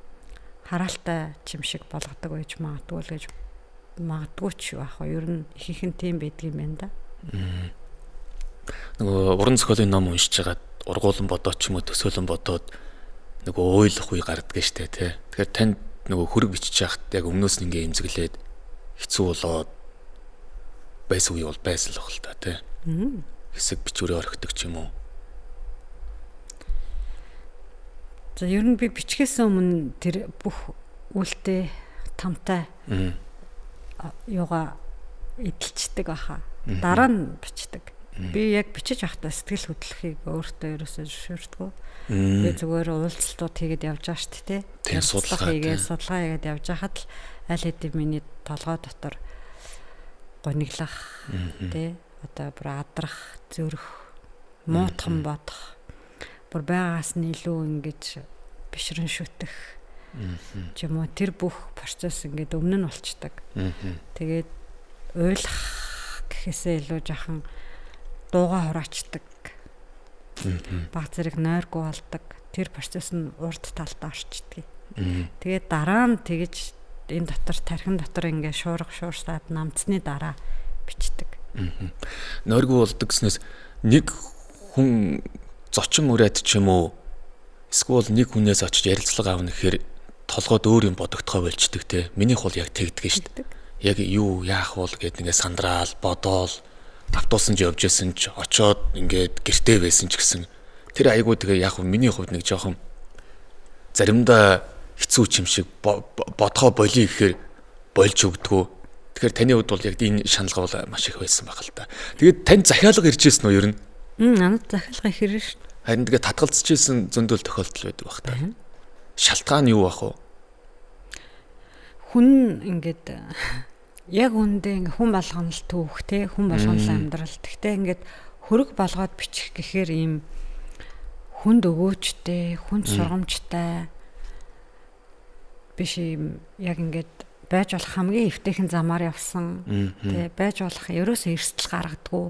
хараалтай чим шиг болгодог байж магадгүй ч яах вэ? Ер нь ихэнх нь тийм байдгийн байна да. Нөгөө уран зохиолын ном уншиж байгаа ургуулan бодоод ч юм уу төсөөлөн бодоод нөгөө ойлох үе гардаг штэ тий. Тэгэхээр танд нөгөө хөрөг бичиж яхад яг өмнөөс нь ингээ эмзэглээд хэцүү болоод байсан үе бол байсан л хэл та тий. Хэсэг бичвэрээ орхидог ч юм уу. За ер нь би бичгээс өмнө тэр бүх үлдээ тамтай юугаа эдэлцдэг баха. Дараа нь бичдэг. Би яг бичиж явахдаа сэтгэл хөдлөхийг өөртөө ерөөсөө зөвшөөрдөг. Би зүгээр уулзалтууд хийгээд явж байгаа шүү дээ. Тийм судалгаа хийгээд явж байхад л аль хэдийн миний толгой дотор гониглах тий одоо бүр адрах, зөрөх, муутхан бодох, бүр байгаас нь илүү ингэж бишрэн шүтэх юм уу тэр бүх процесс ингээд өмнө нь болчдөг. Тэгээд ойлгох гэхээсээ илүү жахан дууга хураачдаг. Баг зэрэг нойргүй болдог. Тэр процесс нь урд талдаа орчдөг. Тэгээд дараа нь тэгж энэ дотор тархин дотор ингээ шуурсаад намцны дараа бичдэг. Нойргүй болдог гэснээс нэг хүн зочин ураад ч юм уу эсвэл нэг хүнээс очиж ярилцлага аавна гэхээр толгойд өөр юм бодогдохоо болчдөг те. Минийх бол яг тэгдэг шүү дээ. Яг юу яах вэ гэд ингээд сандраал, бодоол, автобусан ч явж исэн ч очоод ингээд гэртээ байсан ч гэсэн тэр айгуу тэгээ яг миний хувьд нэг жоохон заримдаа хэцүү юм шиг бодхоо болиё гэхээр болж өгдөгөө. Тэгэхээр таны хувьд бол яг энэ шаналга бол маш их байсан баг л та. Тэгээд тань захиалга иржсэн үү ер нь? Надад захиалга их ирж шүү. Харин тэгээ татгалзчихсэн зөндөл тохиолдол байдаг баг та. Шалтгаан юу бах вэ? Хүн ингээд яг үндэ ингээ хүн болгоно л түүх те, хүн болгоно л амьдрал. Гэхдээ ингээд хөрөг болгоод бичих гэхээр ийм хүнд өгөөчтэй, хүнд сургамжтай биш юм. Яг ингээд байж болох хамгийн эвтэйхэн замаар явсан. Тэ байж болох ерөөсөө эрсдэл гаргадаггүй,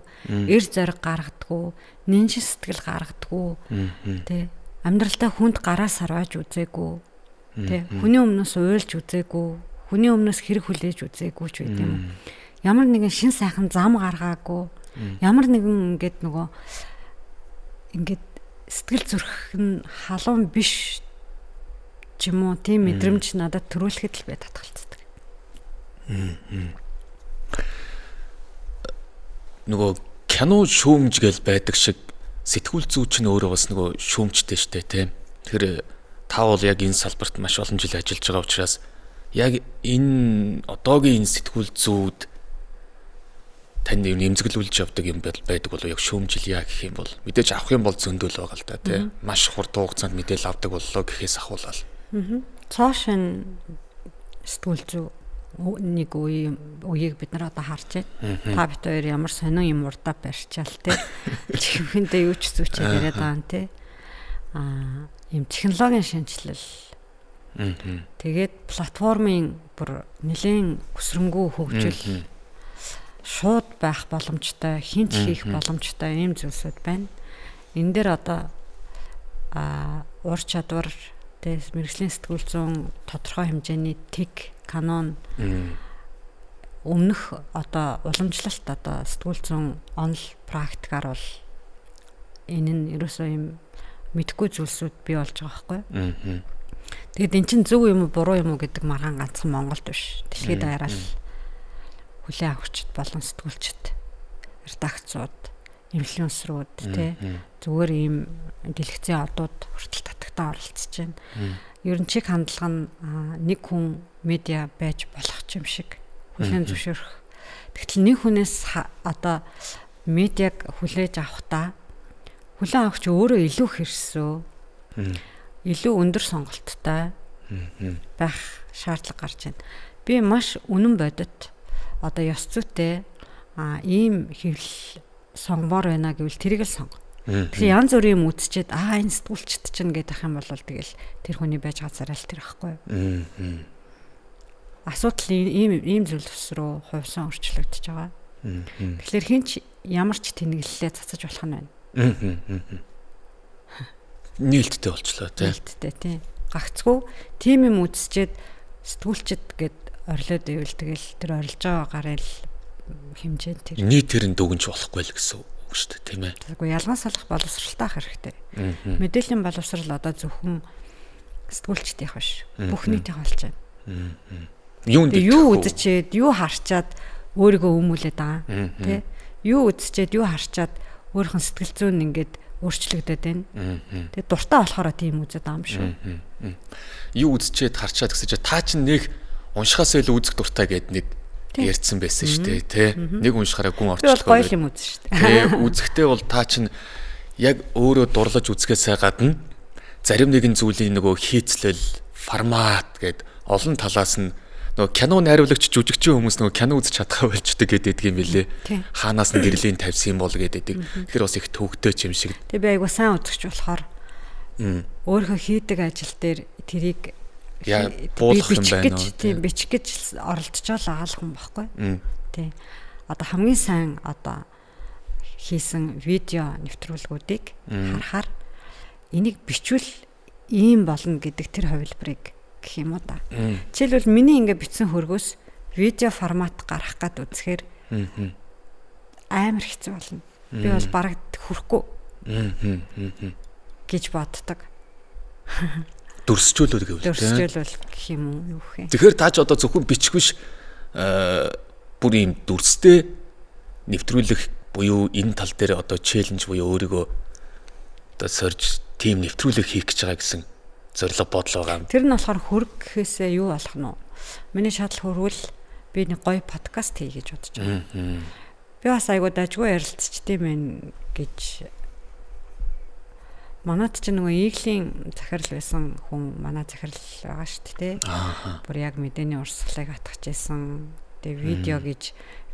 эр зориг гаргадаггүй, нэншин сэтгэл гаргадаггүй. Тэ амьдралдаа хүнд гараа сарваж үзээгүй. Тэ хүний өмнөөс уйлж үзээгүй, хүний өмнөөс хэрэг хүлээж үзээгүй ч байт юм. Ямар нэгэн шин сайхан зам гаргаагүй. Ямар нэгэн ингээд нөгөө ингээд сэтгэл зүрх нь халуун биш ч юм уу тийм мэдрэмж надад төрүүлэхэд л бай татгалцдаг. Нөгөө кино шүүмж гэл байдаг шиг сэтгүүл зүй чинь өөрөө бас нөгөө шүүмжтэй штэ тийм. Тэгэхээр та бол яг энэ салбарт маш олон жил ажиллаж байгаа учраас яг энэ одоогийн энэ сэтгүүл зүйд тань нэмзэглүүлж явдаг юм байдаг болов яг шүүмжилъя гэх юм бол мэдээж авах юм бол зөндөл байгаа л да тийм. Маш хурдан хугацаанд мэдээлэл авдаг боллоо гэхээс ахуулаад. Цоошин сэтгүүл зүй нэг үеийг бид нар одоо харж байна. Та бит хоёр ямар сонин юм урдаа барьчаал те. Чихэндээ юу ч зүүчээ яриад байгаа юм те. Ийм технологийн шинжилэл. Тэгээд платформын бүр нэлээд өсрөнгөө хөгжил шууд байх боломжтой, хинч хийх боломжтой ийм зүйлсүүд байна. Энэ дээр одоо ур чадвар, тэгээд мэргэжлийн сэтгүүл зүйн тодорхой хэмжээний тэг, канон өмнөх одоо уламжлалт одоо сэтгүүл зүйн онл практикаар бол энэ нь ерөөсөө юм мэдгүй зүйлсүүд бий болж байгаа байхгүй. Тэгэд эн чинь зөв юм уу буруу юм уу гэдэг маргаан ганцхан Монголд биш. Дэлхийд даяараа хүлээн авахчд болон сэтгүүлчд, редакцууд, инфлюенсерүүд тий зүгээр ийм дэлгэцийн одууд хүртэл татагтаа оролцож байна. Ер нь чиг хандлага нь нэг хүн медиа байж болох юм шиг хүлээн зөвшөөрөх. Тэгтэл нэг хүнээс одоо медиаг хүлээж авахдаа хүлээн авахч өөрөө илүү хэрсөө илүү өндөр сонголттой байх шаардлага гарч байна. Би маш үнэн бодит одоо ёс зүйтэй ийм хэвлэл сонгомоор байна гэвэл тэрийг л сонго. Тэгэхээр янз бүрийн юм үзчихэд энэ сэтгүүлчд чинь гэдэг юм бол тэгэл тэр хүний байж газараа л тэр байхгүй юу. Асуудал ийм зүйл тус руу хувьсан өрчлөгдөж байгаа. Тэгэхээр хинч ямар ч тэнэглэлээ цацаж болох нь байна. Нээлттэй болчлоо тий. Нээлттэй тий. Гагцгүй тийм юм үзчихэд сэтгүүлчд гэд орилоод ивэл тэгэл тэр орилж байгаа гарын л хэмжээнд тэр нийтээр нь дүгнж болохгүй л гэсэн үг шүү дээ тийм ээ. Тэгвэл ялган салах боловсралтай ах хэрэгтэй. Мэдээллийн боловсрал одоо зөвхөн сэтгүүлчдийнх биш. Бүх нийтийн болж байна. Юу үзчихэд, юу харчаад өөрийгөө өмүүлээд байгаа тий. Юу үзчихэд, юу харчаад өөрийнх нь сэтгэл зүйн ингээд өөрчлөгдөд байна. Тэгээ дуртай болохоор тийм үзээд байгаа юм шүү. Юу үзчихэд харчаад гэсэн чинь та чинь нэг уншихаас илүү үзэх дуртай гэд нэг ярьсан байсан шүү дээ тий. Нэг уншихаараа гүн орчлогоо. Гоё юм үзэн шүү дээ. Тий, үзэхдээ бол та чинь яг өөрөө дурлаж үзэхээсээ гадна зарим нэгэн зүйлийн нөгөө хийцлэл, формат гэд олон талаас нь нөгөө кино найруулагч жүжигчин хүмүүс нөгөө кино үзэж чадхаа болчдөг гэдэг юм билээ. Хаанаас нь гэрлийн тавьсан бол гэдэг. Тэгэхээр бас их төвөгтэй юм шиг. Тэг би айгуу сайн үзэгч болохоор өөрийнхөө хийдэг ажил дээр тэрийг буулгах юм байна уу? Тийм бичих гэж оролдож байгаа л хүн баггүй. Тийм. Одоо хамгийн сайн одоо хийсэн видео нэвтрүүлгүүдийг харахаар энийг бичвэл ийм болно гэдэг тэр хувилбарыг гэх юм уу да. Жишээлбэл миний ингээ бичсэн хөргөөс видео формат гаргах гад үзэхээр амар хэцүү болно. Би бол бараг хүрхгүй гэж боддог. Дүрсжүүлүүл гэвэл Дүрсжүүлвэл гэх юм уу юу гэх юм. Тэгэхээр та ч одоо зөвхөн бичих биш бүр ийм дүрстэй нэвтрүүлэх буюу энэ тал дээр одоо челленж буюу өөрийгөө одоо сорж тим нэвтрүүлэг хийх гэж байгаа гэсэн зорилго бодол байгаа юм. Тэр нь болохоор хөрг гэхээсээ юу болох нь вэ? Миний шаардлага хөрвөл би нэг гоё подкаст хий гэж бодож байгаа. Би бас айгуу дажгүй ярилцчихдээ мэн гэж манайд ч нөгөө ийглийн захирал байсан хүн манай захирал байгаа шүү дээ. Бүр яг мэдээний урсгалыг атгах гэсэн. Тэгээ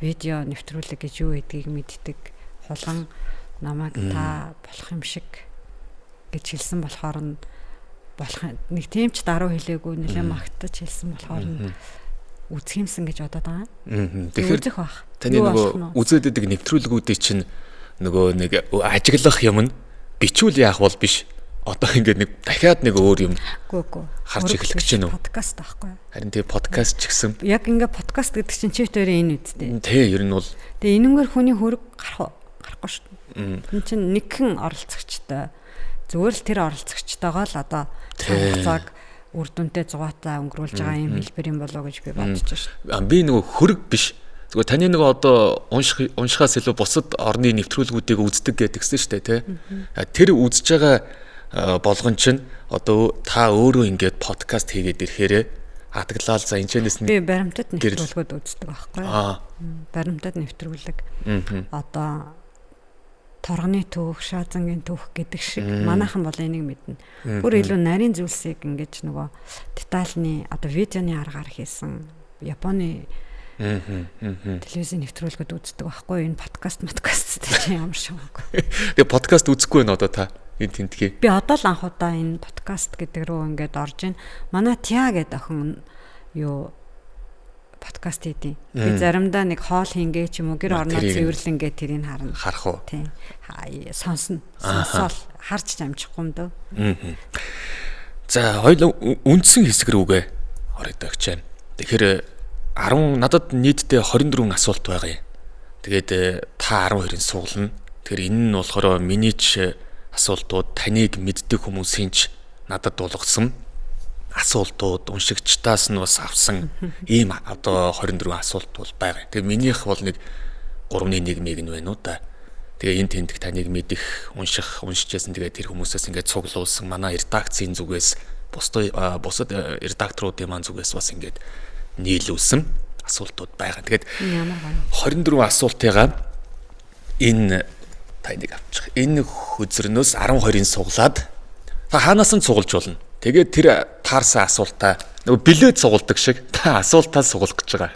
видео нэвтрүүлэг гэж юу гэдгийг мэддэг. Хулган намайг та болох юм шиг гэж хэлсэн болохоор нь болох нэг тийм ч даруй хэлээгүй нэлээд магтаж хэлсэн болохоор нь үзэх юмсан гэж бодоод байгаа. Тэгэхээр таны нөгөө үзээд идэг нэвтрүүлгүүдийн чинь нөгөө нэг ажиглах юм нь бичүүл яах бол биш. Одоо ингээд нэг дахиад нэг өөр юм харж эхлэх гэж байна уу? Подкаст аахгүй. Харин тэгээ подкаст ч гэсэн яг ингээд подкаст гэдэг чинь чивт өрөө энэ үсттэй. Тий, ер нь бол тэгээ энэнгээр хүний хөрөг гарахгүй шүү дээ. Энэ чинь нэгэн оролцогчтой зүгээр л тэр оролцогчтойгоо л одоо цаг үр дүнтэй зугаатаа өнгөрүүлж байгаа юм хэлбэр юм болоо гэж би бодож байна. Би нөгөө хөрөг биш. Зүгээр таны нөгөө одоо уншихаас илүү бусад орны нэвтрүүлгүүдийг үздэг гэдгсэн шүү дээ, тий. Тэр үзэж байгаа болгон чинь одоо та өөрөө ингээд подкаст хийгээд ирэхээрээ хатаглал за энэчнээс би баримтат нэвтрүүлгүүд үздэг байхгүй юу? Баримтат нэвтрүүлэг. Одоо торгоны түүх, шаазангийн түүх гэдэг шиг манайхан бол энийг мэднэ. Бүр илүү нарийн зүйлсийг ингэж нөгөө детальны одоо видеоны аргаар хийсэн Японы телевизийн нэвтрүүлгүүд үздэг байхгүй юу? Энэ подкаст чинь ямар шоугүй. Тэгээ подкаст үзэхгүй нэ одоо та энэ тентхий. Би одоо л анх удаа энэ подкаст гэдэг рүү ингээд орж ийн. Манай Тиа гэдэг охин юу подкаст хийдэг. Би заримдаа нэг хоол хийнгээ ч юм уу гэр орноо цэвэрлэнгээ тэрийг харна. Харах уу? Тийм. Сонсно. Сонсоол харж амжихгүй юм дөө. За хоёул үндсэн хэсэг рүүгээ ороод өгч байна. Тэгэхээр надад нийтдээ 24 асуулт байгаа юм. Тэгээд та 12-ын суулна. Тэгэхээр энэ нь болохоор миний ч асуултууд таныг мэддэг хүмүүсийн ч надад болгосон асуултууд уншигчдаас нь бас авсан ийм одоо 24 асуулт бол байгаа. Тэгээ минийх бол нэг 3-1-ийг нь байна уу да. Тэгээ энэ тэмдэг таныг мэдих, уншижсэн тэгээ тэр хүмүүсээс ингээд цуглуулсан манай редакцийн зүгээс бусад редакторуудын маань зүгээс бас ингээд нийлүүлсэн асуултууд байгаа. Тэгээд 24 асуултыгаа энэ таныг авчих. Энэ хөзрнөөс 12-ын суглаад та хаанаас нь цуглаж болно. Тэгээд тэр таарсан асуултаа нөгөө билет цугладаг шиг та асуултаа суглах гэж байгаа.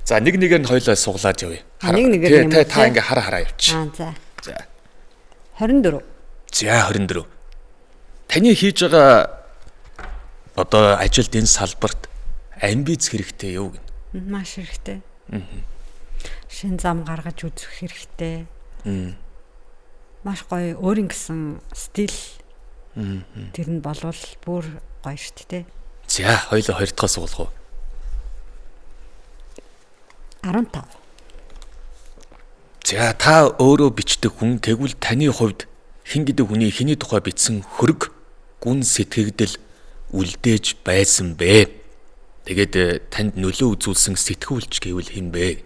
За нэг-нэгээр нь хоёлоо суглаад явъя. Нэг-нэгээр юм. Та ингээ хараа явчих. За. 24. За 24. Таны хийж байгаа одоо ажилд энэ салбарт амбиц хэрэгтэй юу гэнэ? Маш хэрэгтэй. Шин зам гаргаж үзэх хэрэгтэй. Маш гоё өөрийн гэсэн стил тэр нь болвол бүр гоё шүү дээ. За хоёлоо 2 дахь суулгав. 15. За та өөрөө бичдэг хүн тэгвэл таны хувьд хэн гэдэг хүний хэний тухай бичсэн хөрөг гүн сэтгэгдэл үлдээж байсан бэ? Тэгээд танд нөлөө үзүүлсэн сэтгүүлч гэвэл хэн бэ?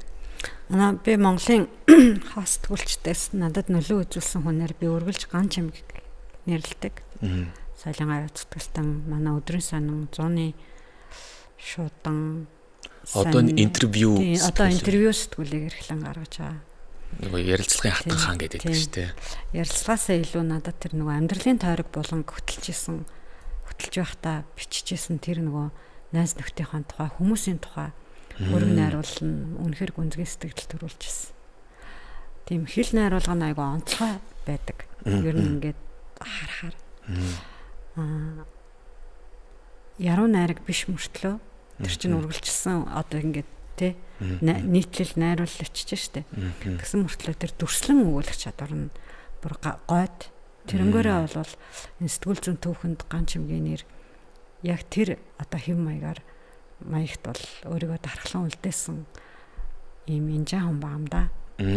Би Монголын хостгүүлчдээс надад нөлөө үзүүлсэн хүнээр би үргэлж ган чимэг нэрлэдэг. Соёлын аяа зүтгэлтэн манай өдрийн сонин 100-ны шуудан одоо интервью интервью сэтгүүлийг эрхлэн гаргаж байгаа. Нөгөө ярилцлагын хатан хаан гэдэг шүү дээ. Ярилцлагаасаа илүү надад тэр нөгөө амьдралын тойрог болон хөтөлж байхдаа биччихсэн тэр нөгөө найз нөхдийнхээ тухай, хүмүүсийн тухай хөрөг найруулна, үнэхээр гүнзгий сэтгэл төрүүлжсэн. Тийм хэл найруулга нь айгүй онцгой байдаг. Ер нь ингээд харахаар яруу найраг биш мөртлөө тэр чинь үргэлжилсэн одоо ингээд тий нийтлэл найруулал өчөж штэ. Тэгсэн мөртлөө тэр дүрслэн өгүүлэх чадвар нь бүр гойд. Тэрнгээрээ бол энэ сэтгүүл зүйн түүхэнд ган чимгийн нэр яг тэр одоо хэв маягт бол өөрийгөө дархлан үлдээсэн ийм инжаа хүн байгаа юм да.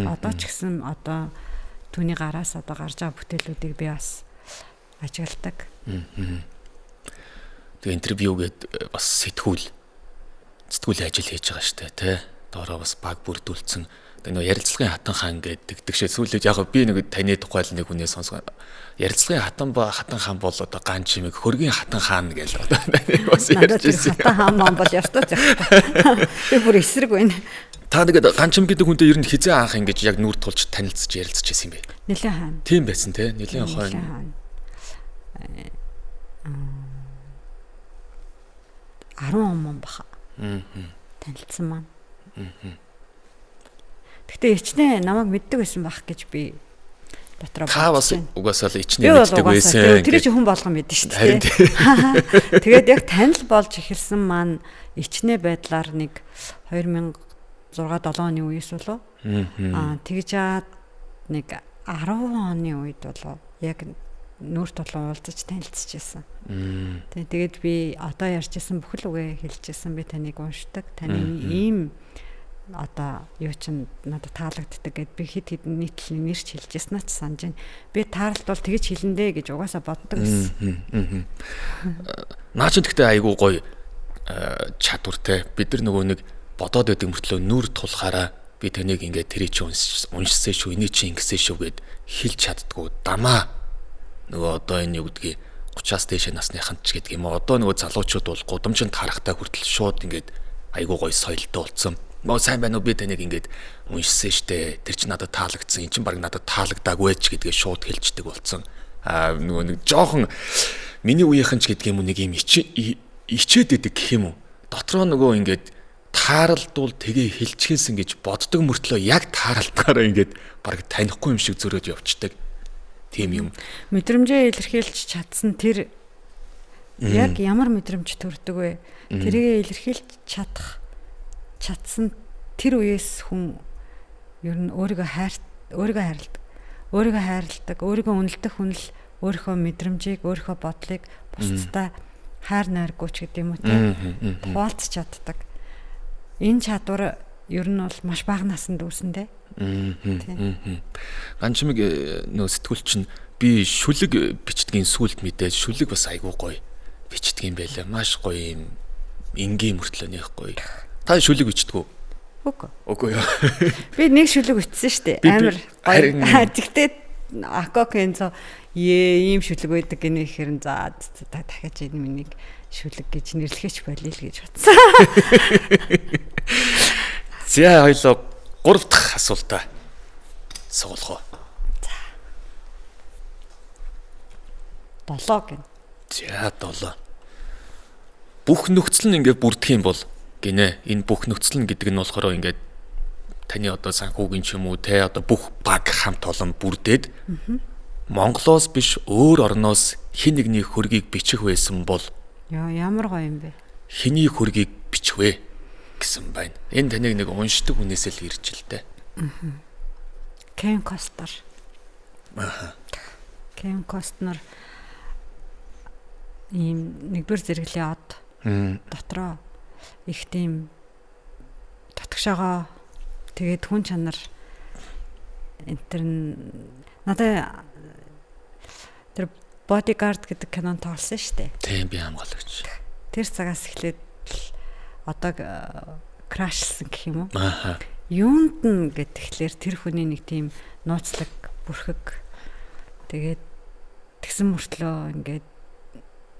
Одоо ч гэсэн одоо түүний гараас одоо гарч байгаа бүтээлүүдийг би бас ажигладаг. Тэгээ интервьюгээд бас сэтгүүл ажил хийж байгаа штэ тий. Доороо бас баг бүрдүүлсэн. Тэгээ нөгөө ярилцлагын хатан хаан гэдэг тэгшээ сүүлд яг би нэг таны тухай л нэг хүнээс сонсгоо. Ярилцлагын хатан хаан бол одоо гаан чимэг хөргийн хатан хаан гэж одоо бас ярьжсэн. Хатан хаан маань бол ёстой зохтой. Би бүр эсрэг байна. Та нэгэд гаан чим гэдэг хүнтэй ер нь хизээ анх ингэж яг нүүр тулж танилцж ярилцж байсан юм бэ? Нилээн хаан. Тийм байсан тий. Нилээн хойно. 10 он баха. Танилцсан маань. Гэтэ ичнээ намайг мэддэг байсан байх гэж би дотроо бодсон. Та бас угаасаа л ичнээ мэддэг байсан. Тэр чинь хүн болгон мэдэн шүү дээ. Тэгээд яг танил болж эхэлсэн маань ичнээ байдлаар нэг 2006-7 оны үеэс болов. Тэгж жаад нэг 10 оны үед болов яг нүүр тулан уулзаж танилцчихсан. Тэгээд би одоо ярьжсэн бүхэл үгээ хэлжсэн, би таныг уншдаг. Таны ийм одоо юу ч надад таалагддаг гэд би хэд нийтлэн нэрч хэлжсэн ч санаж байна. Би таарлт бол тэгж хэлэндэ гэж угаасаа боддог гэсэн. Наа ч гэхдээ айгүй гоё чадвартай. Бид нар нөгөө нэг бодоод байдаг мөртлөө нүүр тулахаараа би таныг ингээд тэрий чи уншсан шүү, эний чи ингэсэн шүү гэд хэлж чаддгүй. Дамаа нөгөө одоо энэ юу гэдгийг 30-аас дээш насныхан ч гэдэг юм уу. Одоо нөгөө залуучууд бол гудамжинд харахтаа хүртэл шууд ингээд айгүй гоё соёлтой болсон. Маа сайн байна уу, би таныг ингээд уншсан штэ. Тэр чинь надад таалагдсан. Эн чинь баг надад таалагдаагүй ч гэдгээ шууд хэлждэг болсон. Нөгөө нэг жоохон миний үеийнхэн ч гэдэг юм уу нэг юм ичээд идэг гэх юм уу. Дотроо нөгөө ингээд тааралдвал тгээ хэлчихсэн гэж боддог мөртлөө яг тааралдгаараа ингээд баг танихгүй юм шиг зөрөөд явцдаг. Тийм юм. Мэдрэмжээ илэрхийлж чадсан тэр яг ямар мэдрэмж төрдөг вэ? Тэрийг илэрхийлж чадсан тэр үеэс хүн ер нь өөрийгөө хайрладаг, өөрийгөө үнэлдэг хүн л өөрийнхөө мэдрэмжийг, өөрийнхөө бодлыг бусдад хайр найргууч гэдэг юм уу те хуваалцах чаддаг. Энэ чадвар ер нь бол маш бага наснд үүсэндээ. Ганчмиг нөө сэтгүүл чинь би шүлэг бичдгийн сүлд мэдээж шүлэг бас айгүй гоё бичдэг юм байлаа. Маш гоё юм энгийн мөртлөө нэх гоё. Та шүлэг бичдэг үү? Үгүй яа. Би нэг шүлэг бичсэн шүү дээ. Амар гоё. Тэгтээ акокенцо ийм шүлэг байдаг гэнэ ихээр за дахиад энэ миний шүлэг гэж нэрлэхэж болиё л гэж бодсон. За хоёлоо 3 дахь асуултаа суулгах уу? За. 7 гэн. За 7. Бүх нөхцөл нь ингээд бүрдэх юм бол гинэ. Энэ бүх нөхцөл нь гэдэг нь болохоор ингээд таны одоо санхүүгийн ч юм уу те одоо бүх баг хамт олон бүрдээд Монголоос биш өөр орноос хин нэгний хөргийг бичих байсан бол ямар гоё юм бэ? Хиний хөргийг бичих вэ гэсэн байна. Энэ таныг нэг уншдаг хүнээс л ирж л дээ. Кевин Костнер. Кевин Костнер ийм нэгдүгээр зэрэглэлийн од дотроо их тийм татгшаага тэгээд хүн чанар энтер надад тэр Bodyguard гэдэг кинонд тоглосон шүү дээ. Тийм би хамгаалагч. Тэр цагаас эхлээд одоо крашлсан гэх юм уу? Юунд нь гэхлээр тэр хүний нэг тийм нууцлаг бүрхэг тэгээд тэгсэн мөртлөө ингээд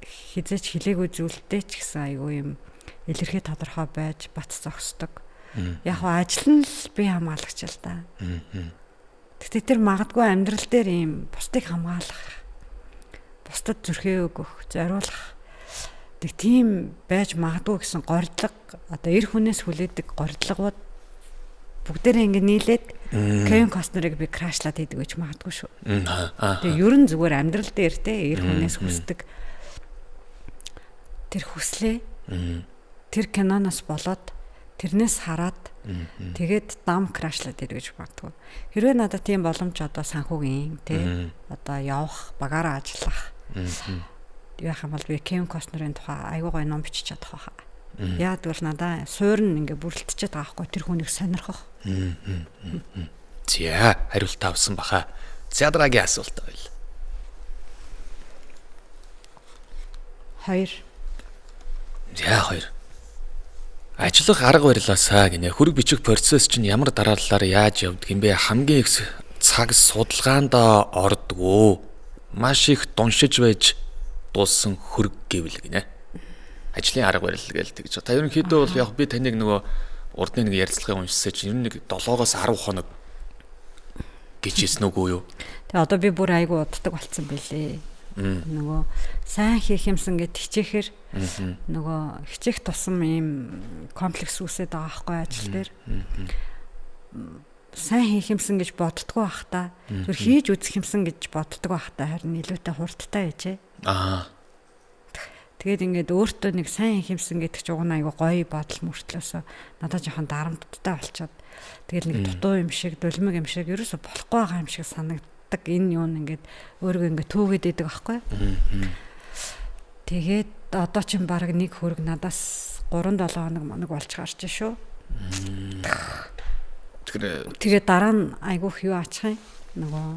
хизээч хилээгүй зүйлтэй ч гэсэн айгүй юм илэрхий тодорхой байж бат зогсдог. Яг хоо ажил нь л би хамгаалагч л да. Тэгтээ тэр магадгүй амьдрал дээр ийм бусдыг хамгаалах, бусдад зүрхээ өгөх, зориулах тэг тийм байж магадгүй гэсэн гордлого одоо эр хүнээс хүлээдэг гордлогууд бүгдээрээ ингэ нийлээд Кевин Костнерыг би крашлаад хийдэг гэж магадгүй шүү. Тэг ер нь зүгээр амьдрал дээр те эр хүнээс хүсдэг тэр хүслээ тэр киноноос болоод тэрнээс хараад тэгээд дам крашлаад идэг гэж магадгүй. Хэрвээ надад тийм боломж одоо санхүүгийн те одоо явах, багаараа ажиллах яах юм бол би Кевин Костнерын тухай аягүй гоё ном бичиж чадах байхаа. Яад бол надаа суурн ингээ бүрэлдэчихэд байгаа хгүй тэр хүнийг сонирхох. За хариулт авсан баха. За дараагийн асуулт байл. 2. Яа 2. Ажиллах арга барилаасаа гинэ хөрөг бичих процесс чинь ямар дараалалаар яаж явдаг юм бэ? Хамгийн их цаг судалгаанд ордгоо. Маш их дуншиж байж дууссан хөрөг гэвэл гинэ. Ажлын арга барил гээл тэгж. Та ерөнхийдөө бол яг би таныг нөгөө урдны нэг ярилцлагын уншсаа чинь ер нь нэг 7-оос 10 хоног гэж хэлсэн үгүй юу? Тэгээ одоо би бүр айгу уддаг болцсон байлээ. Нөгөө сайн хийх юмсан гэд хичээхэр нөгөө хичээх тусам ийм комплекс үүсээд байгаа байхгүй ажил дээр. Сайн хийх юмсан гэж боддгоо бах та. Зүр хийж үзэх юмсан гэж боддгоо бах та. Харин илүүтэй хурдтай байжээ. Тэгээд ингээд өөртөө нэг сайн хийх юмсан гэдэг ч угна айгу гоё бодол мөртлөөсөө надад жоохон дарамттай болчиход тэгэл нэг дутуу юм шиг, дулмиг юм шиг ерөөсө болохгүй байгаа юм шиг санагдав. Энэ юу ингээд өөрийгөө ингээд төвгээд идэг байхгүй. Тэгээд одоо ч баг нэг хөрөг надаас 3-7 хоног моног болж гарч шүү. Тэгээд дараа нь айгүйх юу ачих юм. Нөгөө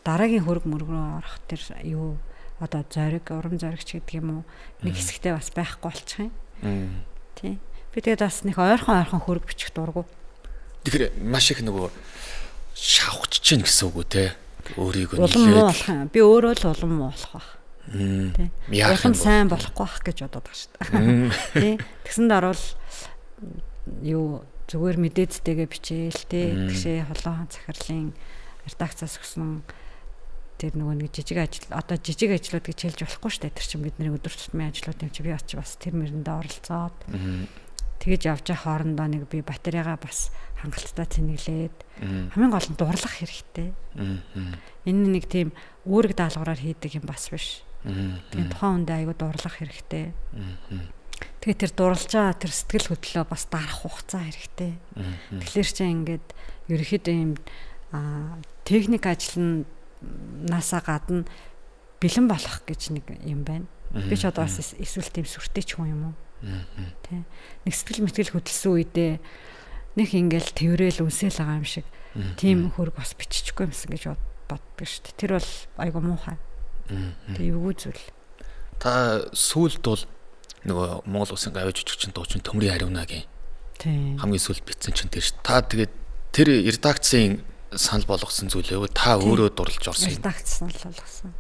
дараагийн хөрөг мөргөө орох тэр юу одоо зориг, урам зоригч гэдэг юм уу нэг хэсэгтээ бас байхгүй болчих юм. Тий. Би тэгээд бас нэг ойрхон хөрөг бичих дургу. Тэгэхээр маш их нөгөө шавхаж чинь гэсэн үг үү те? Өөрийгөө нэлээд би өөрөө л улам муу болох байх. Тий. Улам сайн болохгүй байх гэж бодоод байгаа шүү дээ. Тий. Тэгсэнд орвол юу зүгээр мэдээдтэйгээ бичээл тий. Тэгшээ холоон захирлын редакцаас өгсөн тэр нөгөө нэг жижиг ажил одоо жижиг ажлууд гэж хэлж болохгүй шүү дээ. Тэр чинь бидний өдөр тутмын ажлууд юм чи би очиж бас тэр мэрэндээ оролцоод тэгэж явж байгаа хоорондоо нэг би батарейгаа бас хангалттай цэнэглээд хамгийн гол нь дурлах хэрэгтэй. Энэ нэг тийм үүрэг даалгавраар хийдэг юм бас биш. Тэгээд тухайн үндэ аягүй дурлах хэрэгтэй. Тэгээд тэр дурлж байгаа тэр сэтгэл хөдлөлөө бас дарах хугацаа хэрэгтэй. Тэгэхээр чи ингээд ерөөхдөө юм техник ажил насаа гадна бэлэн болох гэж нэг юм байна. Би ч одоо бас эсвэл тийм сүртэй ч хүн юм уу? Тэ. Нэг сэтгэл мэтгэл хөдөлсөн үедээ нэг ингээл тэрэл үнсэл байгаа юм шиг тийм хөрг бас биччихгүй юмсан гэж боддог шүү дээ. Тэр бол айгу муухай. Тэг эвгүй зүйл. Та сүүлд бол нөгөө Монгол Улсын гавьяа жүжигчин дуучин Төмрийн Ариунагийн хамгийн сүүлд бичсэн чинь тэр шүү. Та тэгээд тэр редакцийн санал болгосон зүйлээ та өөрөө дурлж орсон юм. Редакц санал болгосон.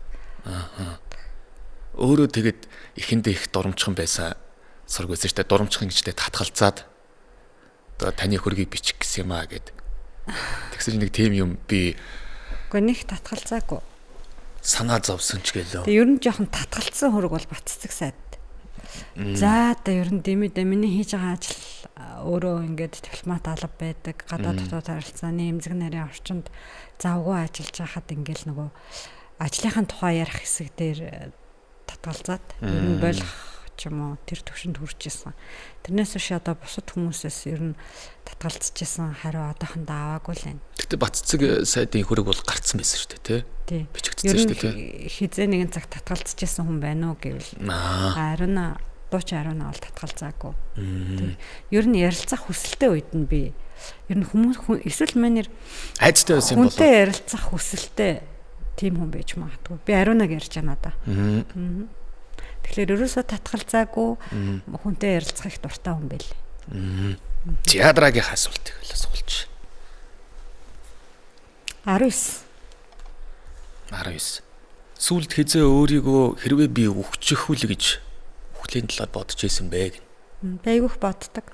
Өөрөө тэгээд эхэндээ их дурамчхан байсан сург байсан шүү дээ. Дурамчхан гэжтэй татгалзаад одоо таны хөргийг бичих гэсэн юм аа гэд. Тэгсэн нэг тийм юм би үгүй нэг татгалзаагүй. Санаа зовсон ч гэлөө. Тэг ер нь жоохон татгалцсан хөрөг бол баццэг сайд. За одоо ер нь дэмэдэ миний хийж байгаа ажил өөрөө ингээд дипломат алба байдаг. Гадаад дотоод харилцааны эмзэг нарийн орчинд завгүй ажиллаж байхад ингээл нөгөө ажлынхаа тухай ярих хэсэг дээр татгалзаад ер нь болох ч юм уу тэр төвшөнд хүрч исэн. Тэрнээс биш одоо бусад хүмүүсээс ер нь татгалзаж исэн хариу одоохондоо аваагүй л байна. Гэтэ Баццэг сайдын хөрөг бол гарцсан байсан шүү дээ, тий? Бичигдсэн шүү дээ, тий? Хизээ нэгэн цаг татгалзаж исэн хүн байна уу гэвэл Ариуна дуучин Ариуна бол татгалзаагүй. Ер нь ярилцах хүсэлтэй үед нь би ер нь хүмүүс эсвэл манер айцтай байсан юм болов. Хүнтэй ярилцах хүсэлтэй тийм хүн байж магадгүй. Би Ариунаг ярьж байна да. Тэгэхээр ерөөсөө татгалзаагүй хүнтэй ярилцах их дуртай хүн байл. Театрагийн асуулт их л асуулж. 19. Сүүлд хизээ өөрийгөө хэрвээ би өгчих үл гэж хүүхлийн талаар бодож байсан бэ гэн. Би айгүйх боддог.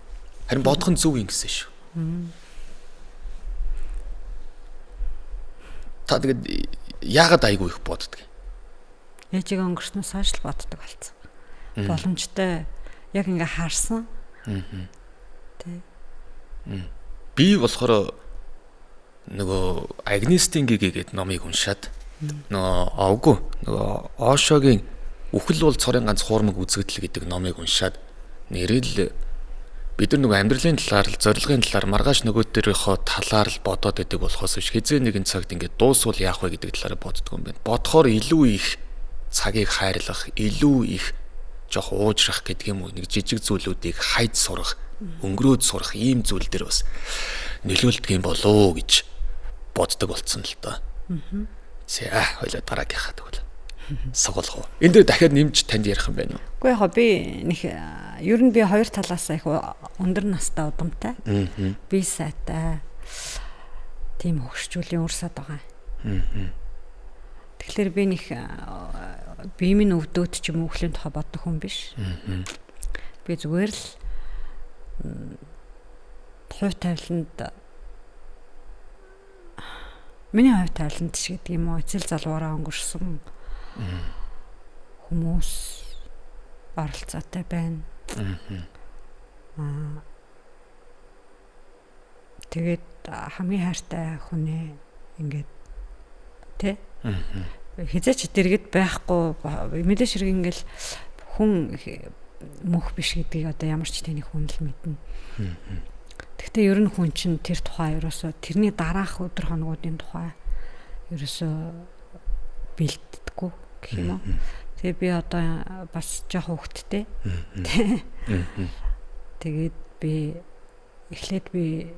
Харин бодох нь зөв юм гэсэн шүү. Та тэгээд яагаад айгүй их боддог? Ээжийг өнгөрснөөс хойш л боддог болсон. Боломжтой яг ингээ харсан. Тэ. Би болохоор нөгөө Агнестийн гэгээд номыг уншаад нөгөө Ошогийн үхэл бол цорын ганц хуурмаг үзэгдэл гэдэг номыг уншаад нэрэл бид нар нөгөө амьдралын талаар зорилгын талаар маргааш нөгөөдөрийнхөө талаар л бодоод байдаг болохоос биш хизээ нэгэн цагт ингээд дуусвал яах вэ гэдэг талаар боддог юм байна. Бодохоор илүү их цагийг хайрлах, илүү их жоох уужрах гэдэг юм уу нэг жижиг зүйлүүдийг хайд сурах, өнгөрөөд сурах ийм зүйл дээр бас нөлөөлдөг юм болоо гэж боддог болцсон л доо. За хоёлаа дараагийнхаа тэгвэл. Сугалах уу? Энд дээр дахиад нэмж танд ярих юм байна уу? Үгүй яг би нэг ер нь би хоёр талаас их өндөр настай удамтай. Би сайтай. Тийм хөгшчүүлийн урсаад байгаа. Тэгэхээр би нэг биемийн өвдөөд ч юм уу хөлөнд тухай бодох хүн биш. Би зүгээр л хувь тавиланд миний хувь тавиланд ч гэдэг юм уу эцэл залгуураа өнгөрсөн хүмүүс оролцоотой байна. Тэгээд хамгийн хайртай хүнээ ингээд тэ хизээч дэргэд байхгүй мэдээж хэрэг ингээл хүн мөх биш гэдгийг одоо ямар ч тэний хүн л мэднэ. Гэхдээ ер нь хүн чинь тэр тухай ерөөсө тэрний дараах өдөр хоногуудын тухай ерөөсө бэлддэггүй гэх юм уу. Тэгээ би одоо бас жоох хөвгттэй. Тэгээд би эхлээд би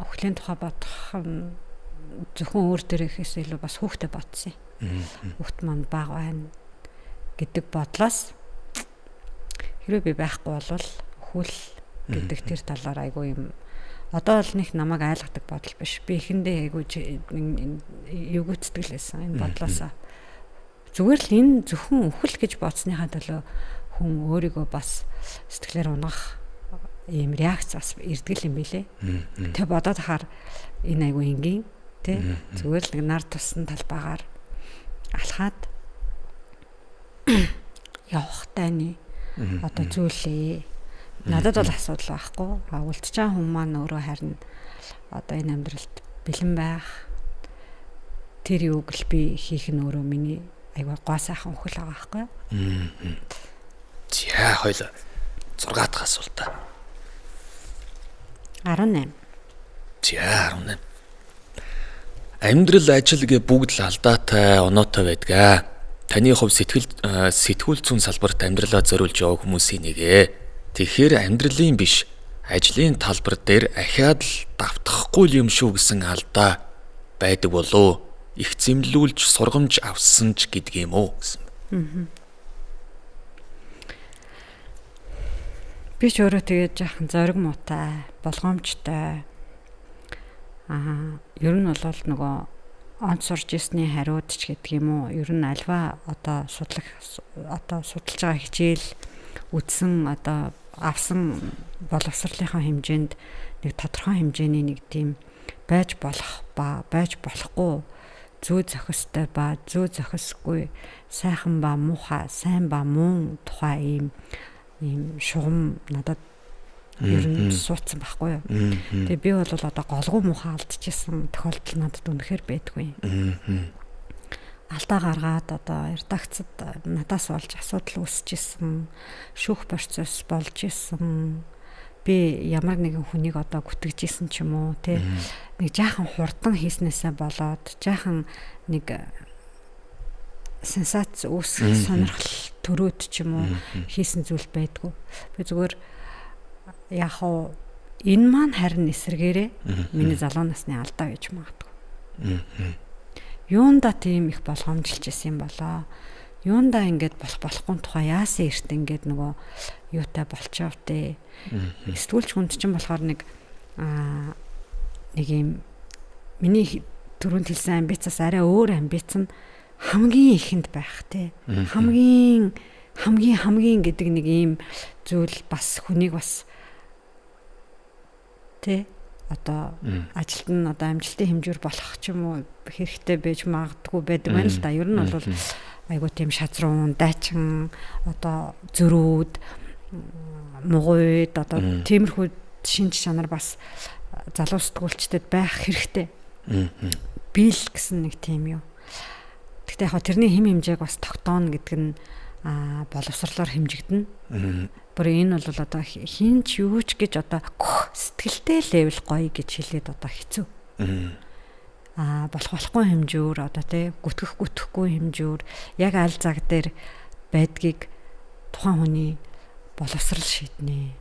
өхлийн тухай бодох нь зөвхөн өөр дээрээс илүү бас хүүхдэд бодсон юм. Хүүхд маань бага байна гэдэг бодлоос хэрвээ би байхгүй болвол өхөл гэдэг тэр талаар айгүй юм. Одоо л нэг намайг айлгадаг бодол биш. Би эхэндээ айгүй эвгүйцдэг л байсан энэ бодлоосаа. Зүгээр л энэ зөвхөн өхөл гэж бодсныхаа төлөө хүн өөрийгөө бас сэтгэлээр унгах ийм реакц бас ирдэг юм билэ. Тэ бодоод хахаар энэ айгүй энгийн тэ зүгээр л нэг нар туссан талбайгаар алхаад явах тайны одоо зүйлээ. Надад бол асуудал байхгүй. Үлдчихэж байгаа хүн маань өөрөө харин одоо энэ амьдралд бэлэн байх. Тэр юуг л би хийх нь өөрөө миний айгүй гоо сайхан өхөл байгаа байхгүй. За хоёул 6 дахь асуулт. 18. За 18. Амьдрал ажил гэ бүгд л алдаатай, оноотой байдгаа. Таны хувь сэтгүүл зүйн салбарт амьдралаа зориулж явах хүмүүсийн нэгэ. Тэгэхээр амьдралын биш, ажлын талбар дээр ахиад л давтахгүй юм шүү гэсэн алдаа байдаг болов. Их зэмлүүлж сургамж авсан ч гэдэг юм уу гэсэн. Би ч өөрөө тэгээд жаахан зориг муутай, болгоомжтой. Ер нь бол нөгөө онц сурж ирсний хариуд ч гэдэг юм уу. Ер нь альва одоо судалж байгаа хичээл үдсэн одоо авсан боловсролынхаа хэмжээнд нэг тодорхой хэмжээний нэг тийм байж болох ба байж болохгүй зүй зохистой ба зүй зохисгүй сайхан ба муухай сайн ба муу тухай ийм шугам надад ер нь суудсан байхгүй юу. Тэгээ би бол одоо голгоо муухай алдчихсан тохиолдол надад үнэхээр байдгүй. Алдаа гаргаад одоо редакцид надаас болж асуудал үүсчихсэн, шүүх процесс болж исэн. Би ямар нэгэн хүнийг одоо гүтгэжсэн ч юм уу, тэ нэг жаахан хурдан хийснээсээ болоод жаахан нэг сенсац үүсэх сонирхол төрөөд ч юм уу хийсэн зүйл байдгүй. Би зүгээр яг хоо энэ маань харин эсрэгээрээ миний залуу насны алдаа гэж магадгүй. Юунда тийм их болгоомжилж исэн юм болоо. Юунда ингээд болохгүй тухай яасан эрт ингээд нөгөө юутай болчихов те. Сэтгүүлч хүнд чинь болохоор нэг юм миний түрүүнд хэлсэн амбицаас арай өөр амбиц нь хамгийн ихэнд байх те. Хамгийн гэдэг нэг ийм зүйл бас хүнийг бас те одоо ажилт нь одоо амжилтын хэмжүүр болох ч юм уу хэрэгтэй байж магадгүй байдаг байна л да. Ер нь бол айгуу тийм шазруун, дайчин одоо зөрүүд, мугуйд одоо тиймэрхүү шинж чанар бас залуу сэтгүүлчдэд байх хэрэгтэй. Бил гэсэн нэг тийм юу. Гэхдээ яг тэрний хэм хэмжээг бас тогтооно гэдэг нь боловсрлоор хэмжигдэнэ. Бүр энэ бол одоо хинч юуч гэж одоо сэтгэлтэй левел гоё гэж хэлээд одоо хэцүү. Болохгүй хэмжүүр одоо тий гүтгэхгүй хэмжүүр яг аль цаг дээр байдгийг тухайн хүний боловсрал шийднэ.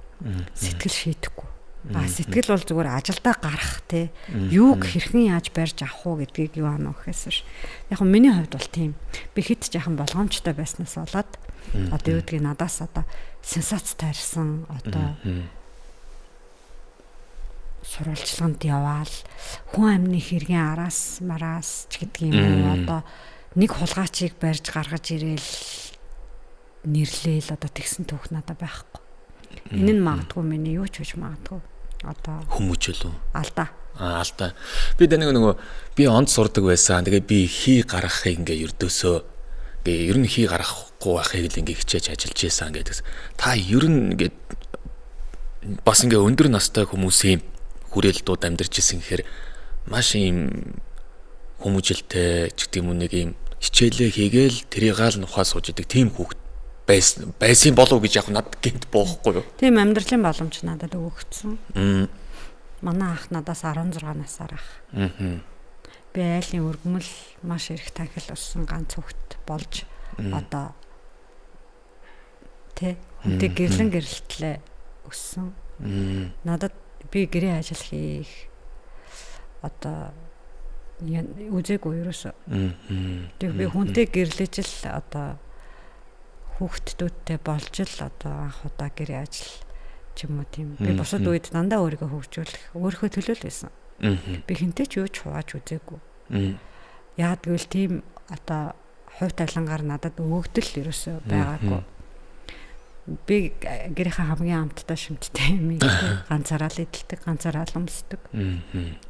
Сэтгэл шийдэхгүй. Сэтгэл бол зүгээр ажилдаа гарах те. Юуг хэрхэн яаж барьж авах уу гэдгийг юу аана гэхээс ш. Яг нь миний хувьд бол тийм. Би хэд ч яхан болгоомжтой байснаас болоод одоо юу гэдгийг надаас одоо сенсац таарсан одоо сурвалжлаганд яваал хүн амны хэргийн араас мараас ч гэдэг юм уу одоо нэг хулгайчийг барьж гаргаж ирээл нэрлээл одоо тэгсэн түүх надад байхгүй. Энэ нь магадгүй миний юу ч биш магадгүй. Одоо хүмүүжэл үү? Алдаа. Алдаа. Би нөгөө би онд сурдаг байсан. Тэгээ би хий гаргахыг ингээ ердөөсөө ингээ ер нь хий гаргахгүй байхыг л ингээ хичээж ажиллаж байсан гэдэг. Та ер нь ингээ бас ингээ өндөр настай хүмүүсийн хүрээлтүүд амьдарч исэн гэхээр маш юм хүмүүжлтэй ч гэдэг юм уу нэг юм хичээлээ хийгээл тэрийгаал нухаа сууж идэг тийм хүүхэд байсан болов гэж яг надад гинт боохгүй юу. Тийм амьдралын боломж надад өгөгдсөн. Манай ах надаас 16 насаар ах. Би айлын өргөмөл маш их танхил болсон ганц хүүхэд болж одоо тэ үнтэй гэрлэн гэрэлтлээ өссөн. Надад би гэрээ ажил хийх одоо үзээгүй ерөөсөө. Тэг би хүнтэй гэрлэж л одоо хүүхдүүдтэй болж л одоо анх удаа гэрээ ажил ч юм уу тийм. Би бусад үед дандаа өөрийгөө хөгжүүлэх, өөрийнхөө төлөө л байсан. Би хинтэй ч юу ч хувааж үзээгүй. Яагад гэвэл тийм одоо хувь тавилангаар надад өгөгдөл ерөөсөө байгаагүй. Би гэрийнхаа хамгийн амттай шимттэй юм ганцаараа л идэлдэг, ганцаараа л өмсдөг.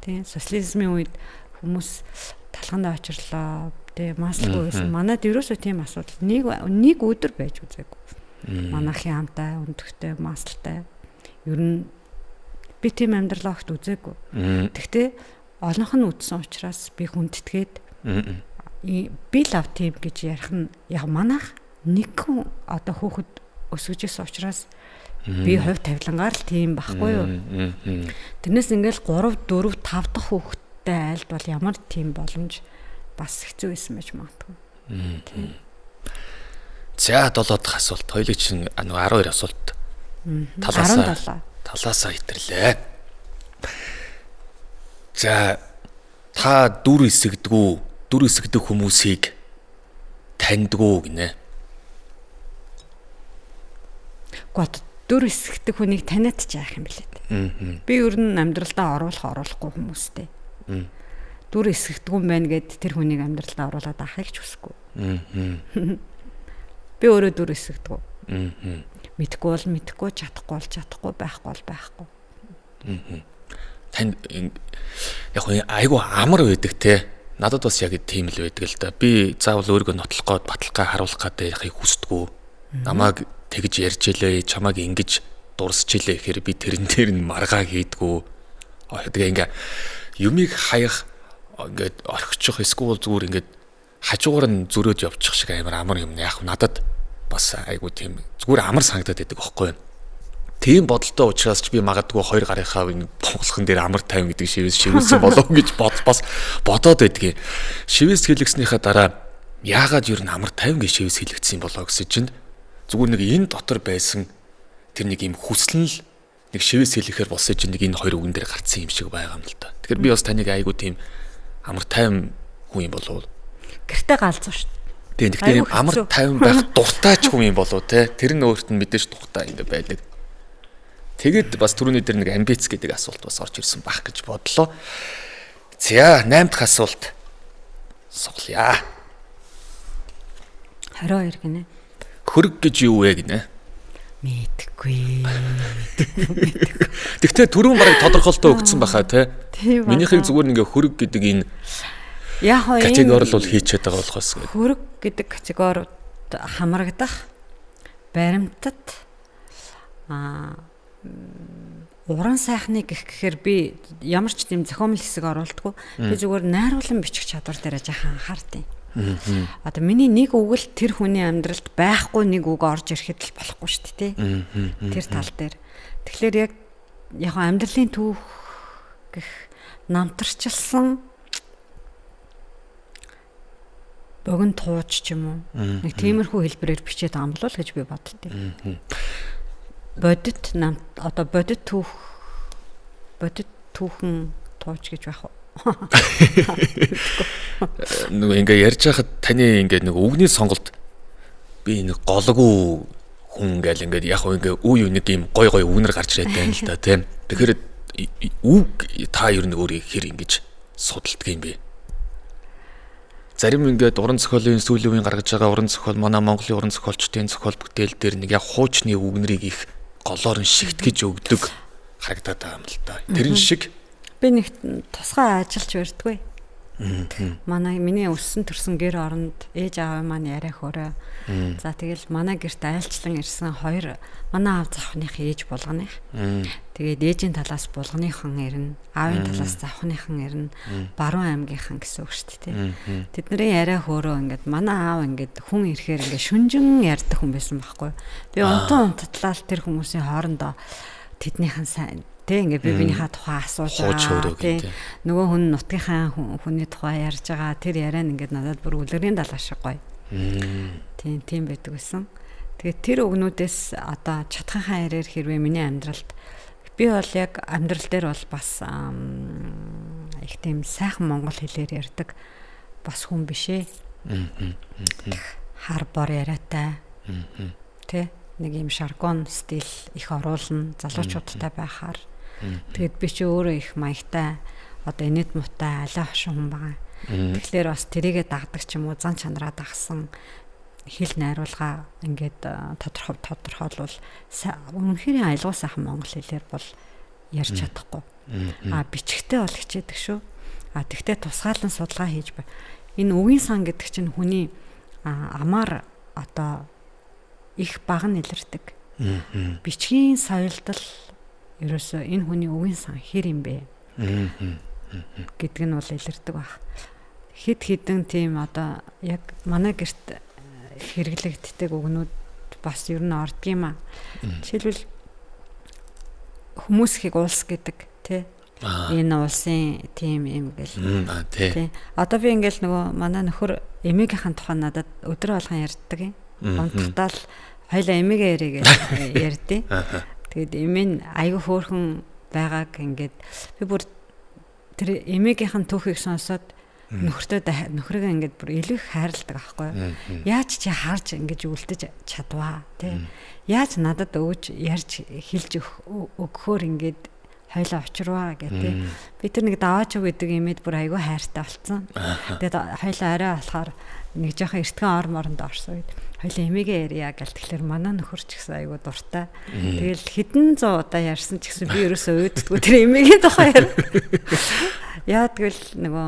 Тийм социализмын үед хүмүүс талханд очирлоо. Тэгээ маслгүй байсан. Манайд ерөөсөө тийм асуудал нэг өдөр байж үзээгүй. Манайхын амтай, өндөгтэй, маслтай. Ер нь би тийм амьдрал огт үзээгүй. Тэгтээ олонх нь үдсэн учраас би хүндэтгээд би лав тийм гэж ярих нь яг манайх нэг хүн одоо хүүхэд өсөжсэн учраас би хувь тавилангаар л тийм байхгүй юу. Тэрнээс ингээл 3, 4, 5 дахь хүүхэдтэй айлд бол ямар тийм боломж бас хэцүү байсан байж магадгүй. За 7 дахь асуулт. Хоёулаа чинь 12 асуулт. Талаасаа хитэрлээ. За та дүр эсэгдэг хүмүүсийг таньдгүй гинэ. Гот дүр эсэгдэг хүнийг таниад ч яах юм бэлээ. Би ер нь амьдралдаа оруулахгүй хүмүүстэй. Дүр эсэгдэг юм байна гэд тэр хүнийг амьдралдаа оруулаад авахыг ч хүсэхгүй. Би өөрөө дүр эсэгдэг. Мэдхгүй бол мэдхгүй, чадахгүй бол чадахгүй, байхгүй бол байхгүй. Тань яг айгу амар байдаг те. Надад бас яг тийм л байдаг л да. Би заавал өөрийгөө нотлох гээд баталгаа харуулах гээд яхахыг хүсдэггүй. Намайг тэгж ярьж илээ, чамайг ингэж дурсч илээ гэхээр би тэрэн дээр нь маргаа хийдгүү. Тэгээ ингээ юмыг хаях ингээд орхичих эсвэл зүгээр ингээд хажуугаар нь зөрөөд явчих шиг амар юм. Яг надад бас айгу тийм зүгээр амар санагдаад байдаг байхгүй юу. Тийм бодолтой учраас ч би магадгүй хоёр гарынхаа бонголхон дээр амар тайван гэдэг шивээс болов гэж бас бодоод байдгийг. Шивээс хэлгснийхаа дараа яагаад юу н амар тайван гэж шивээс хэлэгдсэн болоо гэсэн чинь зүгээр нэг энэ дотор байсан тэр нэг юм хүсэл нь нэг шивээс хэлэхээр болсон чинь нэг энэ хоёр үгэн дээр гарцсан юм шиг байгаа юм л да. Тэгэхээр би бас таныг айгу тийм амар тайван хүн юм болов. Гэртээ галзуу шүү. Тийм тэгэхээр амар тайван байх дуртай ч хүн юм болов те. Тэр нь өөрт нь мэдээж дуртай ингэ байдаг. Тэгэд бас түрүүний дээр нэг амбиц гэдэг асуулт бас орж ирсэн байх гэж бодлоо. За 8 дахь асуулт соглоё. 22 гинэ. Хөрөг гэж юу вэ гинэ? Мэдгүй. Тэгтээ түрүүн барыг тодорхойлолтоо өгсөн байхаа те. Минийхийг зүгээр ингээ хөрөг гэдэг энэ категорид бол хийчихэд байгаа болохоос. Хөрөг гэдэг категорид хамрагдах баримтат уран сайхны гэхээр би ямар ч тийм зохиомл хэсэг оруулдаггүй. Би зүгээр найруулан бичих чадвар дээр жаахан анхаардیں۔ Одоо миний нэг үг л тэр хүний амьдралд байхгүй нэг үг орж ирэхэд л болохгүй шүү дээ, тий. Тэр тал дээр. Тэгэхээр яг амьдралын түүх гэх намтарчилсан богино тууч ч юм уу. Нэг тиймэрхүү хэлбэрээр бичээд байгаа юм болов л гэж би боддتي. Бодит намт одоо бодит түүх бодит түүхэн тууч гэж байх уу? Нөгөө ингээ ярьж байхад таны ингээ нэг үгний сонголт би нэг голгүй хүн ингээл ингээд яг ингээ үе нэг юм гой үгнэр гарч ирээд байна л да тийм. Тэгэхээр үг та ер нь өөрийг хэр ингэж судалдаг юм бэ? Зарим ингээд уран зохиолын сүүлийн үеийн гаргаж байгаа уран зохиол манай Монголын уран зохиолчдын зохиол бүтээл дээр нэг яг хуучны үгнэрийг их голоор нь шигтгэж өгдөг харагдаад байгаа юм л да. Тэрэн шиг би нэг тусгай ажиллаж өрдөггүй. Миний өссөн төрсөн гэр оронд ээж аав маань яриа хөрөө. За тэгэл манай гэрт айлчлан ирсэн хоёр манай аав завхных ээж булганых. Тэгээд ээжийн талаас булганыхан ирнэ, аавын талаас завхныхан ирнэ, баруун аймгийнхан гэсэн үг шүү дээ. Тэдний яриа хөрөө ингээд манай аав ингээд хүн ирэхээр ингээд шүнжин ярьдаг хүн байсан байхгүй. Би унтатлал тэр хүмүүсийн хоорондоо тэднийхэн сайн тэг ингээ бибинийхээ тухай асууж байгаа тий нөгөө хүн нутгийнхаа хүний тухай ярьж байгаа тэр яриа нь ингээ надад бүр үлгэрийн далаа шиг гоё тийм байдаг гэсэн. Тэгээд тэр өгнүүдээс одоо чадханхаа ярээр хэрвээ миний амьдралд би бол яг амьдрал дээр бол бас их тийм сайхан монгол хэлээр ярьдаг бас хүн биш ээ. Хар бор яриатай тий нэг юм шаргон стил их оруулна залуучуудтай байхаар. Тэгэд би чи өөрөө их маягтай одоо инэт муутай алаа хошин хүн байгаа. Тэгэхээр бас тэрийгэ дагдаг ч юм уу зан чанараа дагсан хэл найруулга ингээд тодорхойлвол үнэхээр аялгау сайхан монгол хэлээр бол ярьж чадахгүй. Бичгтээ бол хичээдэг шүү. Тэгтээ тусгаалan судалгаа хийж байна. Энэ үгийн сан гэдэг чинь хүний амаар одоо их бага нэлэрдэг. Бичгийн соёлдол ерөөсөө энэ хүний үгийн сан хэр юм бэ гэдэг нь бол илэрдэг баг. Хэд хэдэн тийм одоо яг манай гэрт хэрэглэгддэг үгнүүд бас ер нь ордгийм аа. Жишээлбэл хүмүүсхийг улс гэдэг тий. Энэ улсын тийм юм гэл. Тий. Одоо би ингээл нөгөө манай нөхөр эмээгийнхэн тухай надад өдөр болгон ярьдаг юм. Унталтал хоёлаа эмээгээ ярэ гэж ярьдیں۔ Тэгээд эмээ аягүй хөөрхөн байгааг ингээд би бүр тэр эмээгийнхэн түүхийг сонсоод нөхрийгээ ингээд бүр илүү хайрладаг аахгүй юу. Яаж чи харж ингэж үлдэж чадваа тий. Яаж надад өгж ярьж хэлж өгөхөөр ингээд хоёлаа очрваа гэдэг. Би тэр нэг даваач гэдэг эмээд бүр аягүй хайртай болцсон. Тэгээд хоёлаа арай болохоор нэг жоохон эртгэн ор моронд орсон үед хоёлаа эмээгээ ярья гэл тэгэхээр манай нөхөр ч гэсэн аягүй дуртай. Тэгэл хэдэн 100 удаа ярьсан ч гэсэн би ерөөсөө өөддгүү тэр эмээгийн тухай яа. Яа тэгэл нөгөө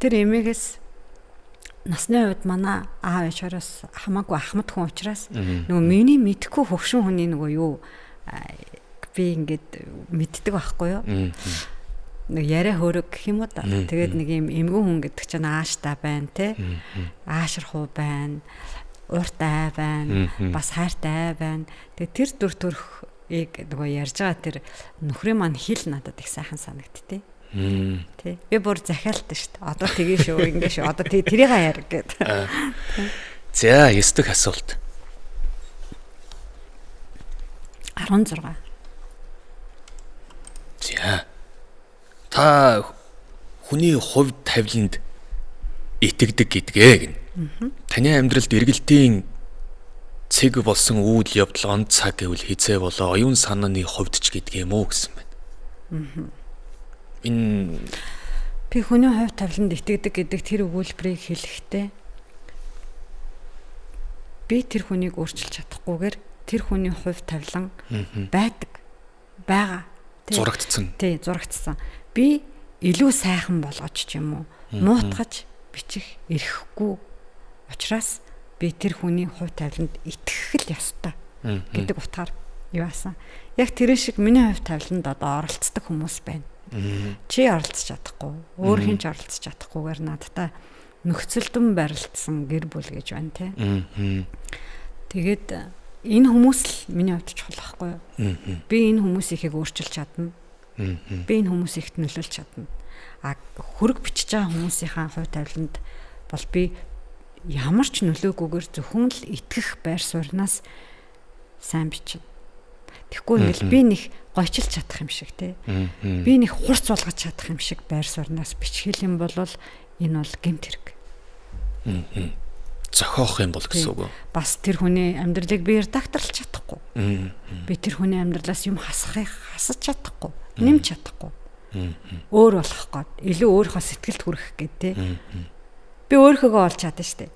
тэр эмээгээс насны үед манай аав ээжээс хамаагүй ахмад хүн учраас нөгөө миний мэдхгүй хөвшин хүний нөгөө юу би ингээд мэддэг байхгүй юу. Нэг яриа хөрөг гэх юм уу да. Тэгээд нэг юм эмгэн хүн гэдэг чинь ааштай байна те. Аашрахуу байна. Ууртай байна. Бас хайртай байна. Тэгээд тэр дүр төрхийг нөгөө ярьж байгаа тэр нөхрийн маань хэл надад их сайхан санагдтыг. Тэ. Би бүр захиалтай шүү дээ. Одоо тгий шүү, ингэ шүү. Одоо тэрийг яар гэд. За, 9 дахь асуулт. 16. За. Та хүний хувь тавиланд итгэдэг гэдгээ гин. Таны амьдралд эргэлтийн цэг болсон үйл явдал он цаг гэвэл хизээ болоо оюун санааны хувьд ч гэдг юм уу гэсэн байна. Би хүний хувь тавиланд итгэдэг гэдэг тэр өгүүлбэрийг хэлэхдээ би тэр хүнийг өөрчилж чадахгүйгээр тэр хүний хувь тавилан байгаа. Зурагдсан. Тий, зурагдсан. Би илүү сайхан болгож ч юм уу муутгаж бичих эрхгүй учраас би тэр хүний хувь тавиланд итгэх л ёстой гэдэг утгаар юу асан. Яг тэр шиг миний хувь тавиланд одоо оролцдог хүмүүс байна. Чи оролцож чадахгүй, өөр хэн ч оролцож чадахгүйгээр надтай нөхцөлдөн барилдсан гэр бүл гэж байна те. Тэгээд энэ хүмүүс л миний хувьд чухал байхгүй юу? Би энэ хүмүүсийг өөрчилж чадна. Би энэ хүмүүсийгт нөлөөлж чадна. Хөрөг бичиж байгаа хүмүүсийнхаа хувь тавиланд бол би ямар ч нөлөөгүйгээр зөвхөн л итгэх байр сууриас сайн бичнэ. Тэгэхгүй ингээл би нэг гойчилж чадах юм шиг те. Би нэг хурц болгож чадах юм шиг байр сууриас бичгэл юм бол энэ бол гэмт хэрэг. Зохиох юм бол гэсэн үг. Бас тэр хүний амьдралыг би редакторлж чадахгүй. Би тэр хүний амьдралаас юм хасаж чадахгүй, нэмж чадахгүй. Өөр болох гээд, илүү өөрийнхөө сэтгэлд хүрэх гээд те. Би өөрийгөө олж чадна штэ.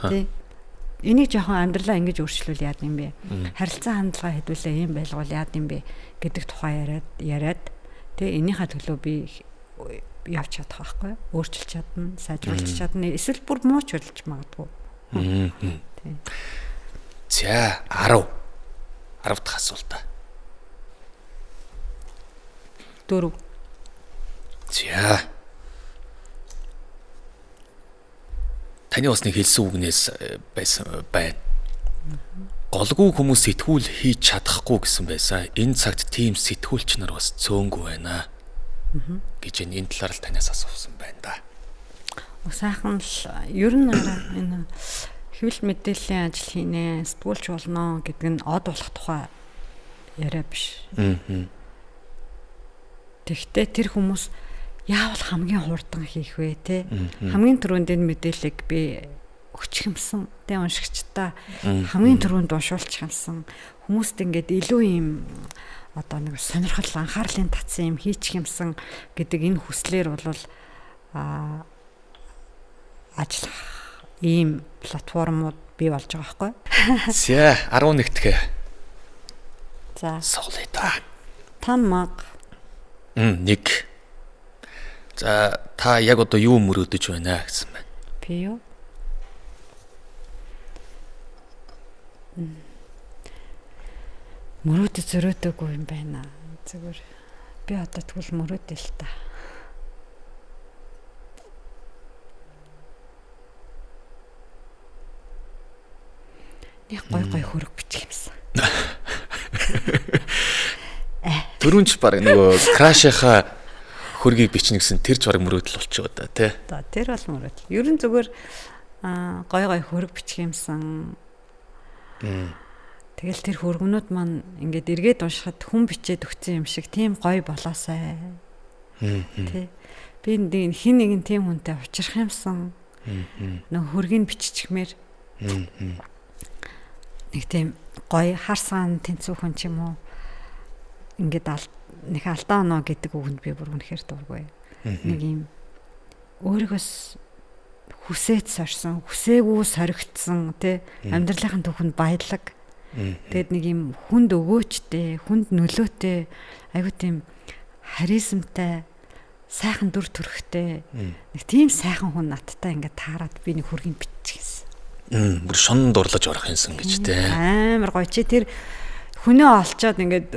Тий. Энийг жоохон амьдралаа ингэж өөрчлүүл яад юм бэ? Харилцаа хандлага хэдүүлээ юм байлгуул яад юм бэ гэдэг тухай яриад тий энийхээ төлөө би явж чадах байхгүй өөрчилж чадна, сайжруулж чадна, эсвэл бүр мууч болж магадгүй. Тий. За 10 дахь асуулт. 4. За. Таны бас нэг хэлсэн үгнээс байна. Голгүй хүмүүс сэтгүүл хийж чадахгүй гэсэн байсан. Энэ цагт тийм сэтгүүлч нар бас цөөнгүй байна. Гэж энэ талаар л танаас асуусан байна да. Сайхан л ер нь энэ хэвлэл мэдээллийн ажил хийнэ, сэтгүүлч болно гэдэг нь од болох тухай яриа биш. Тэгтээ тэр хүмүүс яавал хамгийн хурдан хийх вэ те? Хамгийн түрүүнд энэ мэдээллийг би өгчих юмсан. Тэ уншигчдаа хамгийн түрүүнд уншуулчих юмсан. Хүмүүст ингээд илүү юм одоо нэг сонирхол анхаарлын татсан юм хийчих юмсан гэдэг энэ хүслээр бол ажиллах ийм платформуд бий болж байгаа байхгүй. За 11 дахь. За. Соглоо та. Тамаг. 1. За та яг одоо юу мөрөөдөж байна гэсэн байна. Би юу? Мөрөөдөж зөрөөдөөгүй юм байна. Зүгээр би одоо тэгвэл мөрөөдөө л та. Нэг гой хөрөг бичих юмсан. Төрүнч баг нөгөө крашийнхаа хөргийг бичнэ гэсэн тэр ч баг мөрөөдөл болчихоо да тий. За тэр бол мөрөөдөл. Ер нь зүгээр гой хөрөг бичих юмсан. Тэгэл тэр хөргөнүүд маань ингээд эргээд уншихад хүн бичээд өгсөн юм шиг тийм гоё болоосай. Тий. Би хин нэгэн тийм хүнтэй уулзах юмсан. Нэг хөргийг биччихмээр. Нэг тийм гоё харсан тэнцүүхэн ч юм уу. Ингээд нэг алдаа оноо гэдэг үгэнд би бүр үнэхээр дургүй. Нэг юм өөрийгөөс хүсээд сорсон, хүсээгүй соригдсон тий амьдралын түүхэнд баялаг. Тэгэд нэг юм хүнд өгөөчтэй, хүнд нөлөөтэй, айгуу тийм харизмтай, сайхан дүр төрхтэй нэг тийм сайхан хүн надтай ингээд таарад би нэг хөргийг биччихсэн. Бүр шонон дурлаж орох юмсан гэж тий. Амар гоё чи тэр хүнээ олцоод ингээд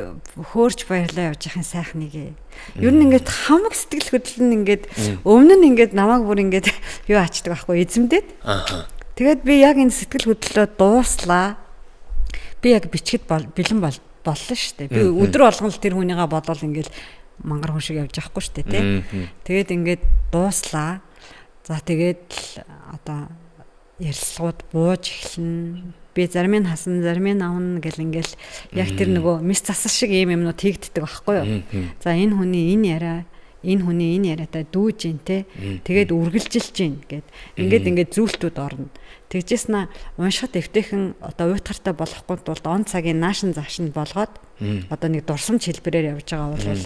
хөөрч баярлаа явж яхин сайхныг. Ер нь ингээд хамаг сэтгэл хөдлөл нь ингээд өмнө нь ингээд намайг бүр ингээд юу ачдаг байхгүй эзэмдээд. Тэгээд би яг энэ сэтгэл хөдлөлөө дууслаа. Би яг бичгэд бэлэн боллоо шүү дээ. Би өдөр болгон л тэр хүнийгээ бодвол ингээд мангар хүн шиг явж байхгүй шүү дээ тий. Тэгээд ингээд дууслаа. За тэгээд одоо ярилцлагууд бууж эхэлнэ. Би зарим нь хасан, зарим нь авна гэл ингээл яг тэр нөгөө мис засал шиг ийм юмнууд хийгддэг байхгүй юу. За энэ хүний энэ яриа, энэ хүний энэ яриатай дүүж ин те. Тэгээд үргэлжилж ин гэд. Ингээд зүйлтүүд орно. Тэгжээс на уншихад эвтэйхэн одоо уйтгартай болохгүй тулд он цагийн наашин заашин болгоод одоо нэг дурсамж хэлбэрээр явж байгаа бол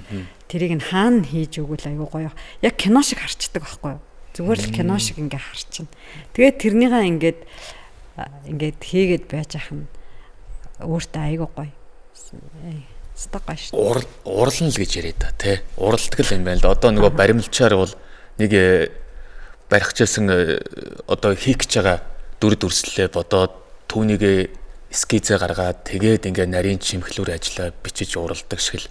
тэрийг нь хаана хийж өгвөл аюу гоё. Яг кино шиг харцдаг байхгүй юу. Зүгээр л кино шиг ингээ харчихна. Тэгээд тэрнийгаа ингээд хийгээд байж ах нь өөртөө айгүй гоё. Стаггаа шүү. Урлан л гэж яриад та тий. Уралдаг л юм байна л. Одоо нөгөө баримлчаар бол нэг барихчаасан одоо хийх гэж байгаа дүр дүрслэлээ бодоод түүнийг скизээ гаргаад тэгээд ингээ нарийн чимхлүүр ажиллаа бичиж уралдаг шиг л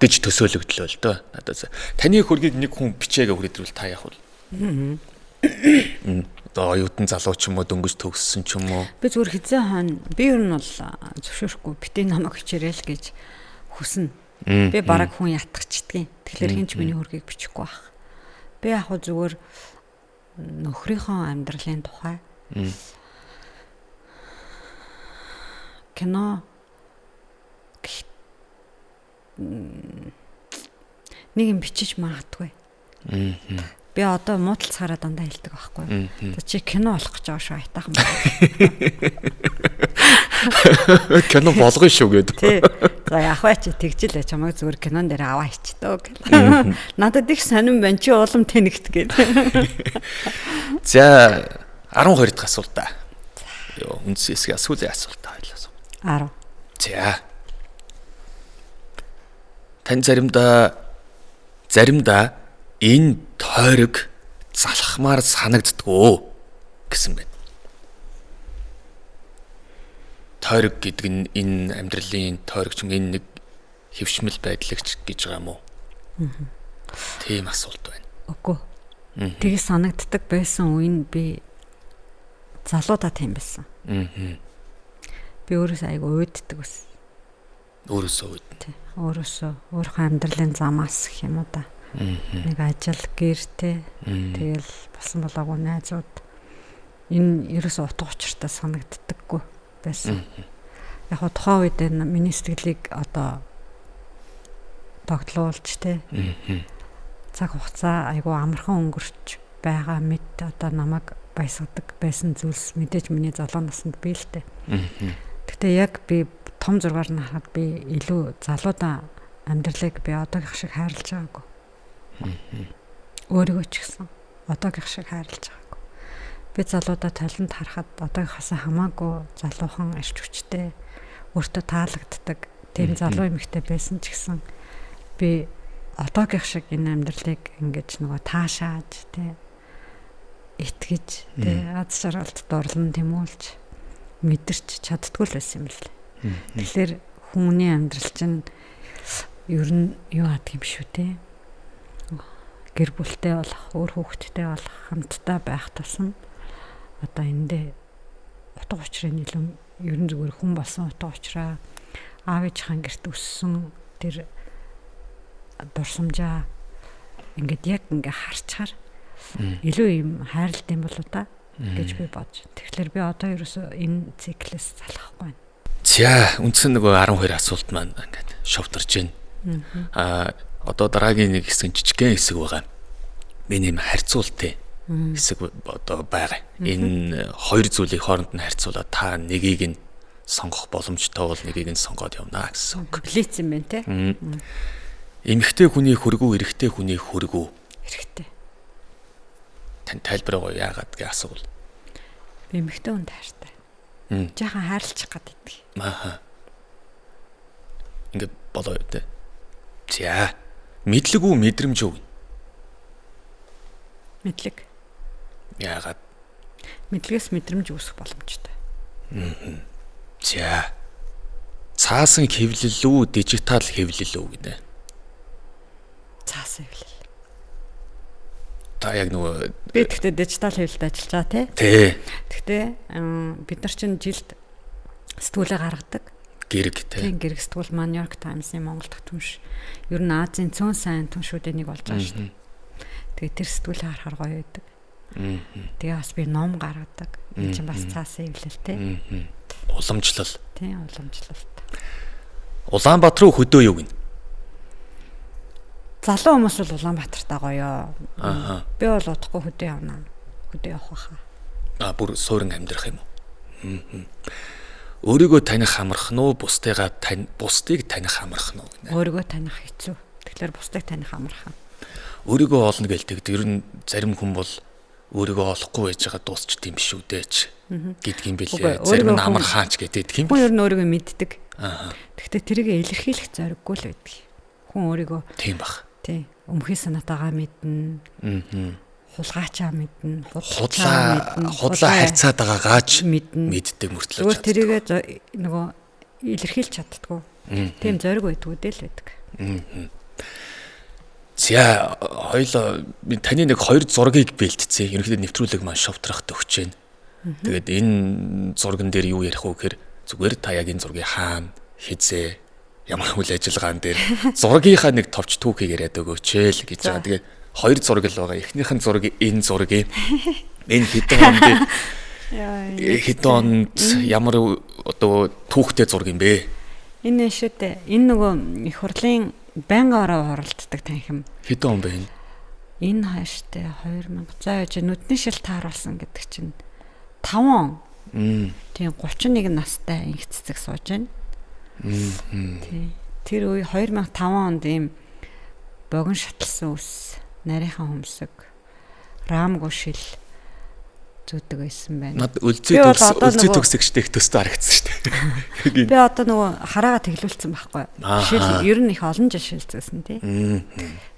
гэж төсөөлөгдлөө л дөө. Надад таны хөргийг нэг хүн бичээгээ хүрээдрүүл та яах вэ? Одоо оюутан залуу ч юм уу дөнгөж төгссөн ч юм уу. Би зүгээр хизээ хойно би ер нь бол зөвшөөрөхгүй битээ намайг хичэрээл гэж хүснэ. Би бараг хүн ятгачдгийн. Тэгэхээр хинч миний хөргийг бичихгүй байх. Би яг хөө зүгээр нөхрийнхөө амьдралын тухай кино нэг юм бичиж магадгүй. Би одоо муудалцахаараа дандаа хэлдэг байхгүй. За чи кино болох гэж байгаа шүү айтаахан байна. Кино болгоно шүү гэдэг. Тий. За яг бай чи тэгжил чамайг зүгээр кинон дээр аваа ичтөө гэх. Надад их сонирн байна чи улам тэнэгт гээд. За 12 дахь асуулт та. Йоо үндс хэсгийн сүүлийн асуулт та10. хоёлаа. За. Тань заримдаа энэ тойрог залхмаар санагддгөө гэсэн байна. Тойрог гэдэг нь энэ амьдралын тойрогч энэ нэг хэвшмэл байдлаагч гэж байгаа юм уу? Тийм асуулт байна. Үгүй. Тэгээ санагддаг байсан үе нь би залуудаа тийм байсан. Би өөрөөсөө айгу уйддаг ус. Өөрөөсөө уйд. Өөрийнхөө амьдралын замаас гэх юм уу да. Нэг ажил гэртэй тэгэл болсон болоогүй найзууд энэ ерөөсөө утга учиртай санагддаггүй байсан. Яг хоо тухайн үед миний сэтгэлийг одоо тогтлуулж те цаг хугацаа айгүй амархан өнгөрч байгаа мэд одоо намайг баясгадаг байсан зүйлс мэдээж миний залуу наснд би л те. Гэхдээ яг би том зургаар нь харахад би илүү залуудаа амьдралыг би одоогийнх шиг хайрлаж байгаагүй. Өөрийгөө ч гэсэн одоогийнх шиг хайрлаж байгаагүй. Би залуудаа талент харахад одоогийнхаасаа хамаагүй залуухан арч хүчтэй өөртөө таалагддаг тийм залуу эмэгтэй байсан ч гэсэн би одоогийнх шиг энэ амьдралыг ингэж нөгөө таашааж тий итгэж тий аз жаргалд дурлан тэмүүлж мэдэрч чаддгүй л байсан юм л. Тэгэхээр хүмүүний амьдрал чинь ер нь юу адг юм шүү те. Гэр бүлтэй болох, өөр хүүхэдтэй болох, хамтдаа байх тусам одоо эндээ утга учирын илүү ер нь зүгээр хүн болсон утга учираа аав ээжийн гэрт өссөн тэр дурсамжаа ингээд яг ингээ харчаар илүү юм хайрлалт юм болоо та гэж би бодож. Тэгэхээр би одоо ерөөсөө энэ циклээс залахгүй байна. За үндсэн нөгөө 12 асуулт маань ингээд шовтарч байна. Одоо дараагийн нэг хэсэг жижигхэн хэсэг байгаа. Миний юм харьцуултын хэсэг одоо байгаа. Энэ хоёр зүйлийг хооронд нь харьцуулаад та нэгийг нь сонгох боломжтой бол нэгийг нь сонгоод явна гэсэн үг. Блиц юм байна те. Эмэгтэй хүний хөргөө, эрэгтэй хүний хөргөө. Эрэгтэй. Тань тайлбараа яагаад гэж асуувал. Би эмэгтэй хүнд хайртай. Жаахан хайрлах гэдэг. Аа. Ингээд болоо юу те. За. Мэдлэг үү мэдрэмж үү? Мэдлэг. Яагаад? Мэдлэгээс мэдрэмж үүсэх боломжтой. За. Цаасан хэвлэл үү, дижитал хэвлэл үү гэдэг. Цаасан хэвлэл. Та яг нөгөө би тэгтээ дижитал хэвлэлд ажиллаж байгаа тий. Тий. Тэгтээ бид нар чинь жилд сэтгүүлээ гаргадаг. Гэрэг тий. Тийм гэрэг сэтгүүл маань New York Times-ийн Монгол дахь түнш. Ер нь Азийн цөөн сайн түншүүдийн нэг болж байгаа шүү дээ. Тэгээ тэр сэтгүүлээ харахаар гоё байдаг. Тэгээ бас би ном гаргадаг. Энэ чинь бас цаасан хэвлэл тий. Уламжлал. Тий, уламжлалт. Улаанбаатар руу хөдөө юу гин? Залуу хүмүүс бол Улаанбаатартаа гоё. Би бол удахгүй хөдөө явна. Хөдөө явах хаа. Бүр суурин амьдрах юм уу? Өөрийгөө таних амарх нь уу, бусдыг таних амарх нь уу гинэ? Өөрийгөө таних хэцүү. Тэгэхээр бусдыг таних амархан. Өөрийгөө олно гэлдэг. Ер нь зарим хүн бол өөрийгөө олохгүй байж байгаа дуусчт юм шүү дээ ч гэдг юм бэлээ. Зарим нь амархаач гэдэг юм. Хүн ер нь өөрийгөө мэддэг. Гэхдээ тэрийг илэрхийлэх зориггүй л байдаг. Хүн өөрийгөө тийм бах. Тий. Өмхий санаатаагаа мэднэ. Хулгайчаа мэднэ. Худлаа харьцаад байгаагааж мэддэг мөртлөө. Зүгээр тэрийгээ нөгөө илэрхийлж чаддгүй. Тийм зориг байдгүй дээ л байдаг. За хоёлоо таны нэг хоёр зургийг бэлтцээ. Ерөнхийдөө нэвтрүүлэг маань шовтрахт өгч байна. Тэгээд энэ зурган дээр юу ярих вэ гэхээр зүгээр та яг энэ зургийг хаана хизээ ямар үйл ажиллагаан дээр зургийнхаа нэг товч түүхийг яриад өгөөч л гэж байгаа. Тэгээд хоёр зураг л байгаа. Эхнийхэн зургийг энэ зургийг энэ хэдэн онд ямар одоо түүхтэй зураг юм бэ? Энэ шүтэ энэ нөгөө их хурлын байнгын ороо оролцдог танхим. Хэдэн он бэ энэ? Энэ хааштай 2000 за яж нүдний шил тааруулсан гэдэг чинь 5 он. Тийм 31 настай инх цэцэг сууж байна. Тийм. Тэр үе 2005 онд ийм богино шатлсан ус, нарийнхан хөмсөг, раамгүй шил зүүдэг байсан байна. Над үлзий төгсөгчтэй их төстэй харагдсан шүү дээ. Би одоо нөгөө хараагаа тэглүүлсэн байхгүй. Шил ер нь их олон жил шилцсэн тий.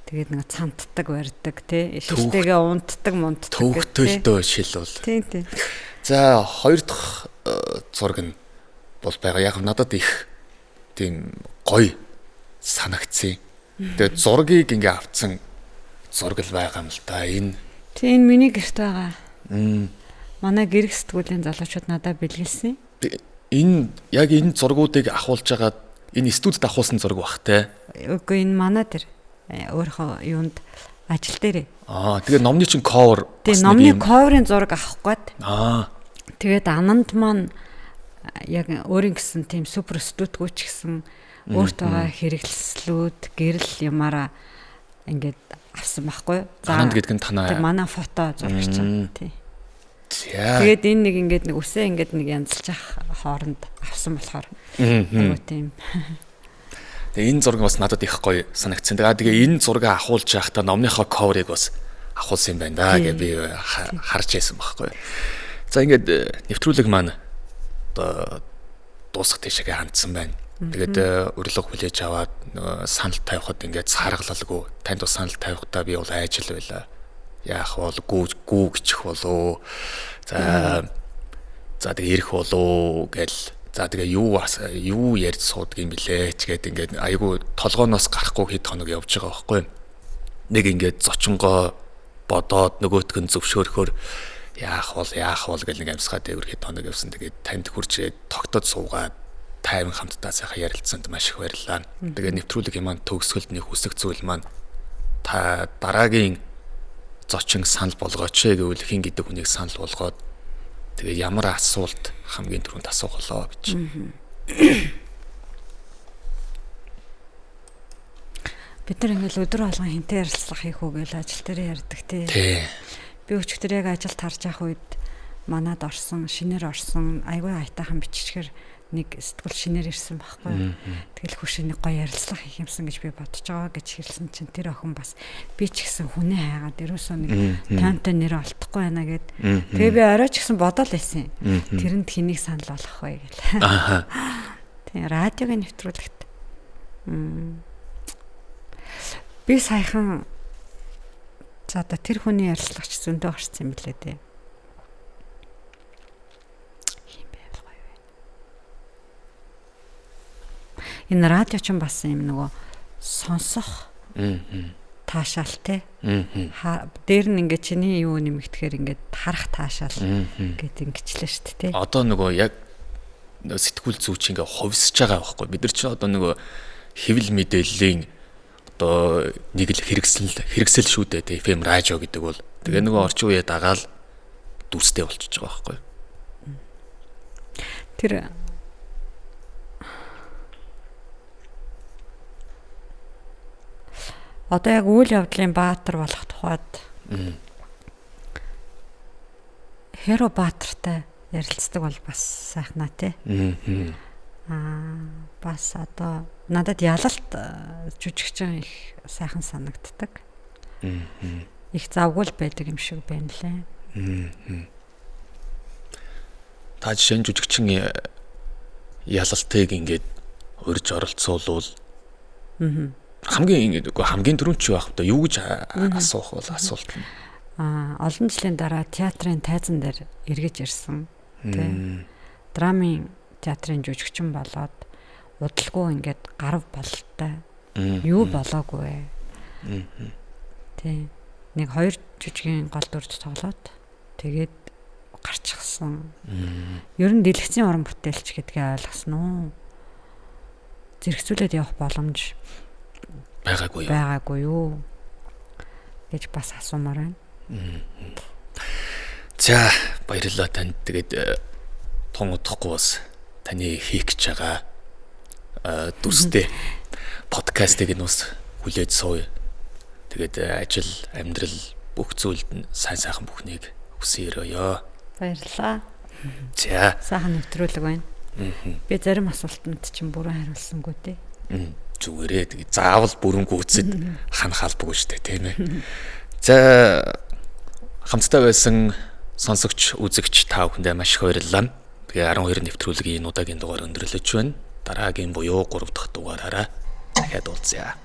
Тэгээд нэг цантдаг барьдаг тий. Шилтэйгээ унтдаг, мунтдаг. Төвхтөлтөө шил бол. Тийм тийм. За хоёр дахь зураг нь бол байгаа. Яг надад их тийм гоё санагдсан. Тэгээд зургийг ингээ авцсан зураг л байгаа юм л да. Энэ тийм миний гэрт байгаа. Манай гэрэг сэтгүүлийн залуучууд надад бэлгэлсэн. Энэ яг энэ зургуудыг ахуулж байгаа энэ студид ахуулсан зураг бах те. Үгүй энэ манай дээр өөрийнхөө юунд ажил дээр. Тэгээ номны чин cover. Тэгээ номны cover-ын зураг авах гээд. Тэгээд ананд маань яг өөрийн гэсэн тийм супер студиуч гэсэн өөртөө хэрэглэслүүд гэрэл юмараа ингээд авсан байхгүй. Ананд гэдэг нь танаа. Манай фото зурагч юм тий. За. Тэгээд энэ нэг ингээд нэг үсээ ингээд нэг янзлж авах хооронд авсан болохоор айгуу тийм. Тэгээ энэ зураг бас надад их гоё санагдсан. Тэгээ энэ зургийг ахуулж байхдаа номныхоо cover-ыг бас ахуулсан юм байна да гэж би харж байсан байхгүй. За ингээд нэвтрүүлэг маань одоо дуусах тийшээ хандсан байна. Тэгээд урилга хүлээж аваад санал тавихад ингээд саргалалгүй танд бас санал тавихдаа би бол айжил байла. Яах бол гүүгчих болоо. За тэгээ ирэх болоо гэл. За тэгээ юу ярьж суудаг юм блэ ч гээд ингээд айгүй толгооноос гарахгүй хэд хоног явж байгаа байхгүй. Нэг ингээд зочингоо бодоод нөгөөтг нь зөвшөөрөхөөр яах бол гэл нэг амьсгаа дэвэр хэд хоног явсан. Тэгээд танд хурж тогтоод суугаад тайван хамтдаа сайхан ярилцсанд маш их баярлалаа. Тэгээд нэвтрүүлэг маань төгсгөлд нэг хүсэх зүйл маань та дараагийн зочин санал болгооч гэвэл хин гэдэг хүнийг санал болгоод тэгээ ямар асуулт хамгийн түрүүнд асуух болоо гэж. Бид нар ингээл өдөр болгон хинтээ ярилцлага хийх үү гэж ажил дээр ярьдаг тий. Би өчигдөр яг ажилд харж явах үед манад орсон, шинээр орсон айгүй айтайхан биччихэр нэг сэтгүүл шинээр ирсэн байхгүй. Тэгэл хөшөө нэг гоё ярилцлага хийх юмсан гэж би бодож байгаа гэж хэлсэн чинь тэр охин бас би ч гэсэн хүнээ хайгаад ерөөсөө нэг таамтай нэр олдохгүй байна гэд. Тэгээ би орой ч гэсэн бодоод байсан. Тэрэнд хэнийг санал болгох вэ гэл. Тэгээ радиогийн нэвтрүүлэгт. Би саяхан за одоо тэр хүний ярилцлагач зөндөө гарсан юм билээ дээ. Энэ радио ч бас юм нөгөө сонсох таашаал те. Дээр нь ингээд чиний юу нэмэгдэхээр ингээд харах таашаал гэдэг ингэчлээ шүү дээ те. Одоо нөгөө яг сэтгүүл зүйч ингээд хувьсж байгаа байхгүй. Бид нар ч одоо нөгөө хэвлэл мэдээллийн одоо нэг л хэрэгсэл шүү дээ те. FM радио гэдэг бол тэгээ нөгөө орчин үеэ дагаал дүрстэй болчихж байгаа байхгүй. Тэр одоо яг үйл явдлын баатар болох тухайд Хэро Баатартай ярилцдаг бол бас сайхнаа тий. Бас одоо надад ялалт жүжигчин их сайхан санагддаг. Их завгүй байдаг юм шиг байна лээ. Та жишээ нь жүжигчин ялалтыг ингээд урьж оролцуулвал хамгийн түрүүнд чи байх та юу гэж асуух бол асуулт нь. Олон жилийн дараа театрын тайзан дээр эргэж ирсэн. Тэ. Драмын театрын жүжигчин болоод удалгүй ингээд гарав бололтой. Юу болоогүй. Тэ. Нэг 2 жүжигийн гол дүрд тоглоод тэгээд гарчихсан. Ер нь дэлгэцийн уран бүтээлч гэдгээ ойлгосон уу? Зэрэгцүүлээд явах боломж байгаагүй юу гэж бас асуумаар байна. За баярлалаа танд. Тэгээд тун удахгүй бас таны хийх гэж байгаа дүрстэй подкастыг нь бас хүлээж сууя. Тэгээд ажил, амьдрал бүх зүйлд нь сайн сайхан бүхнийг хүсэн өрөөё. Баярлалаа. За. Сайхан нэвтрүүлэг байна. Би зарим асуултанд чинь бүрэн хариулсангүй дээ. Зүгээрээ тэгээд заавал бүрэн гүйцэд ханах албагүй шүү дээ, тийм ээ. За хамтдаа байсан сонсогч, үзэгч та бүхэндээ маш их баярлалаа. Тэгээ 12 нэвтрүүлгийн энэ удаагийн дугаар өндөрлөж байна. Дараагийн буюу 3 дахь дугаараараа дахиад уулзъя.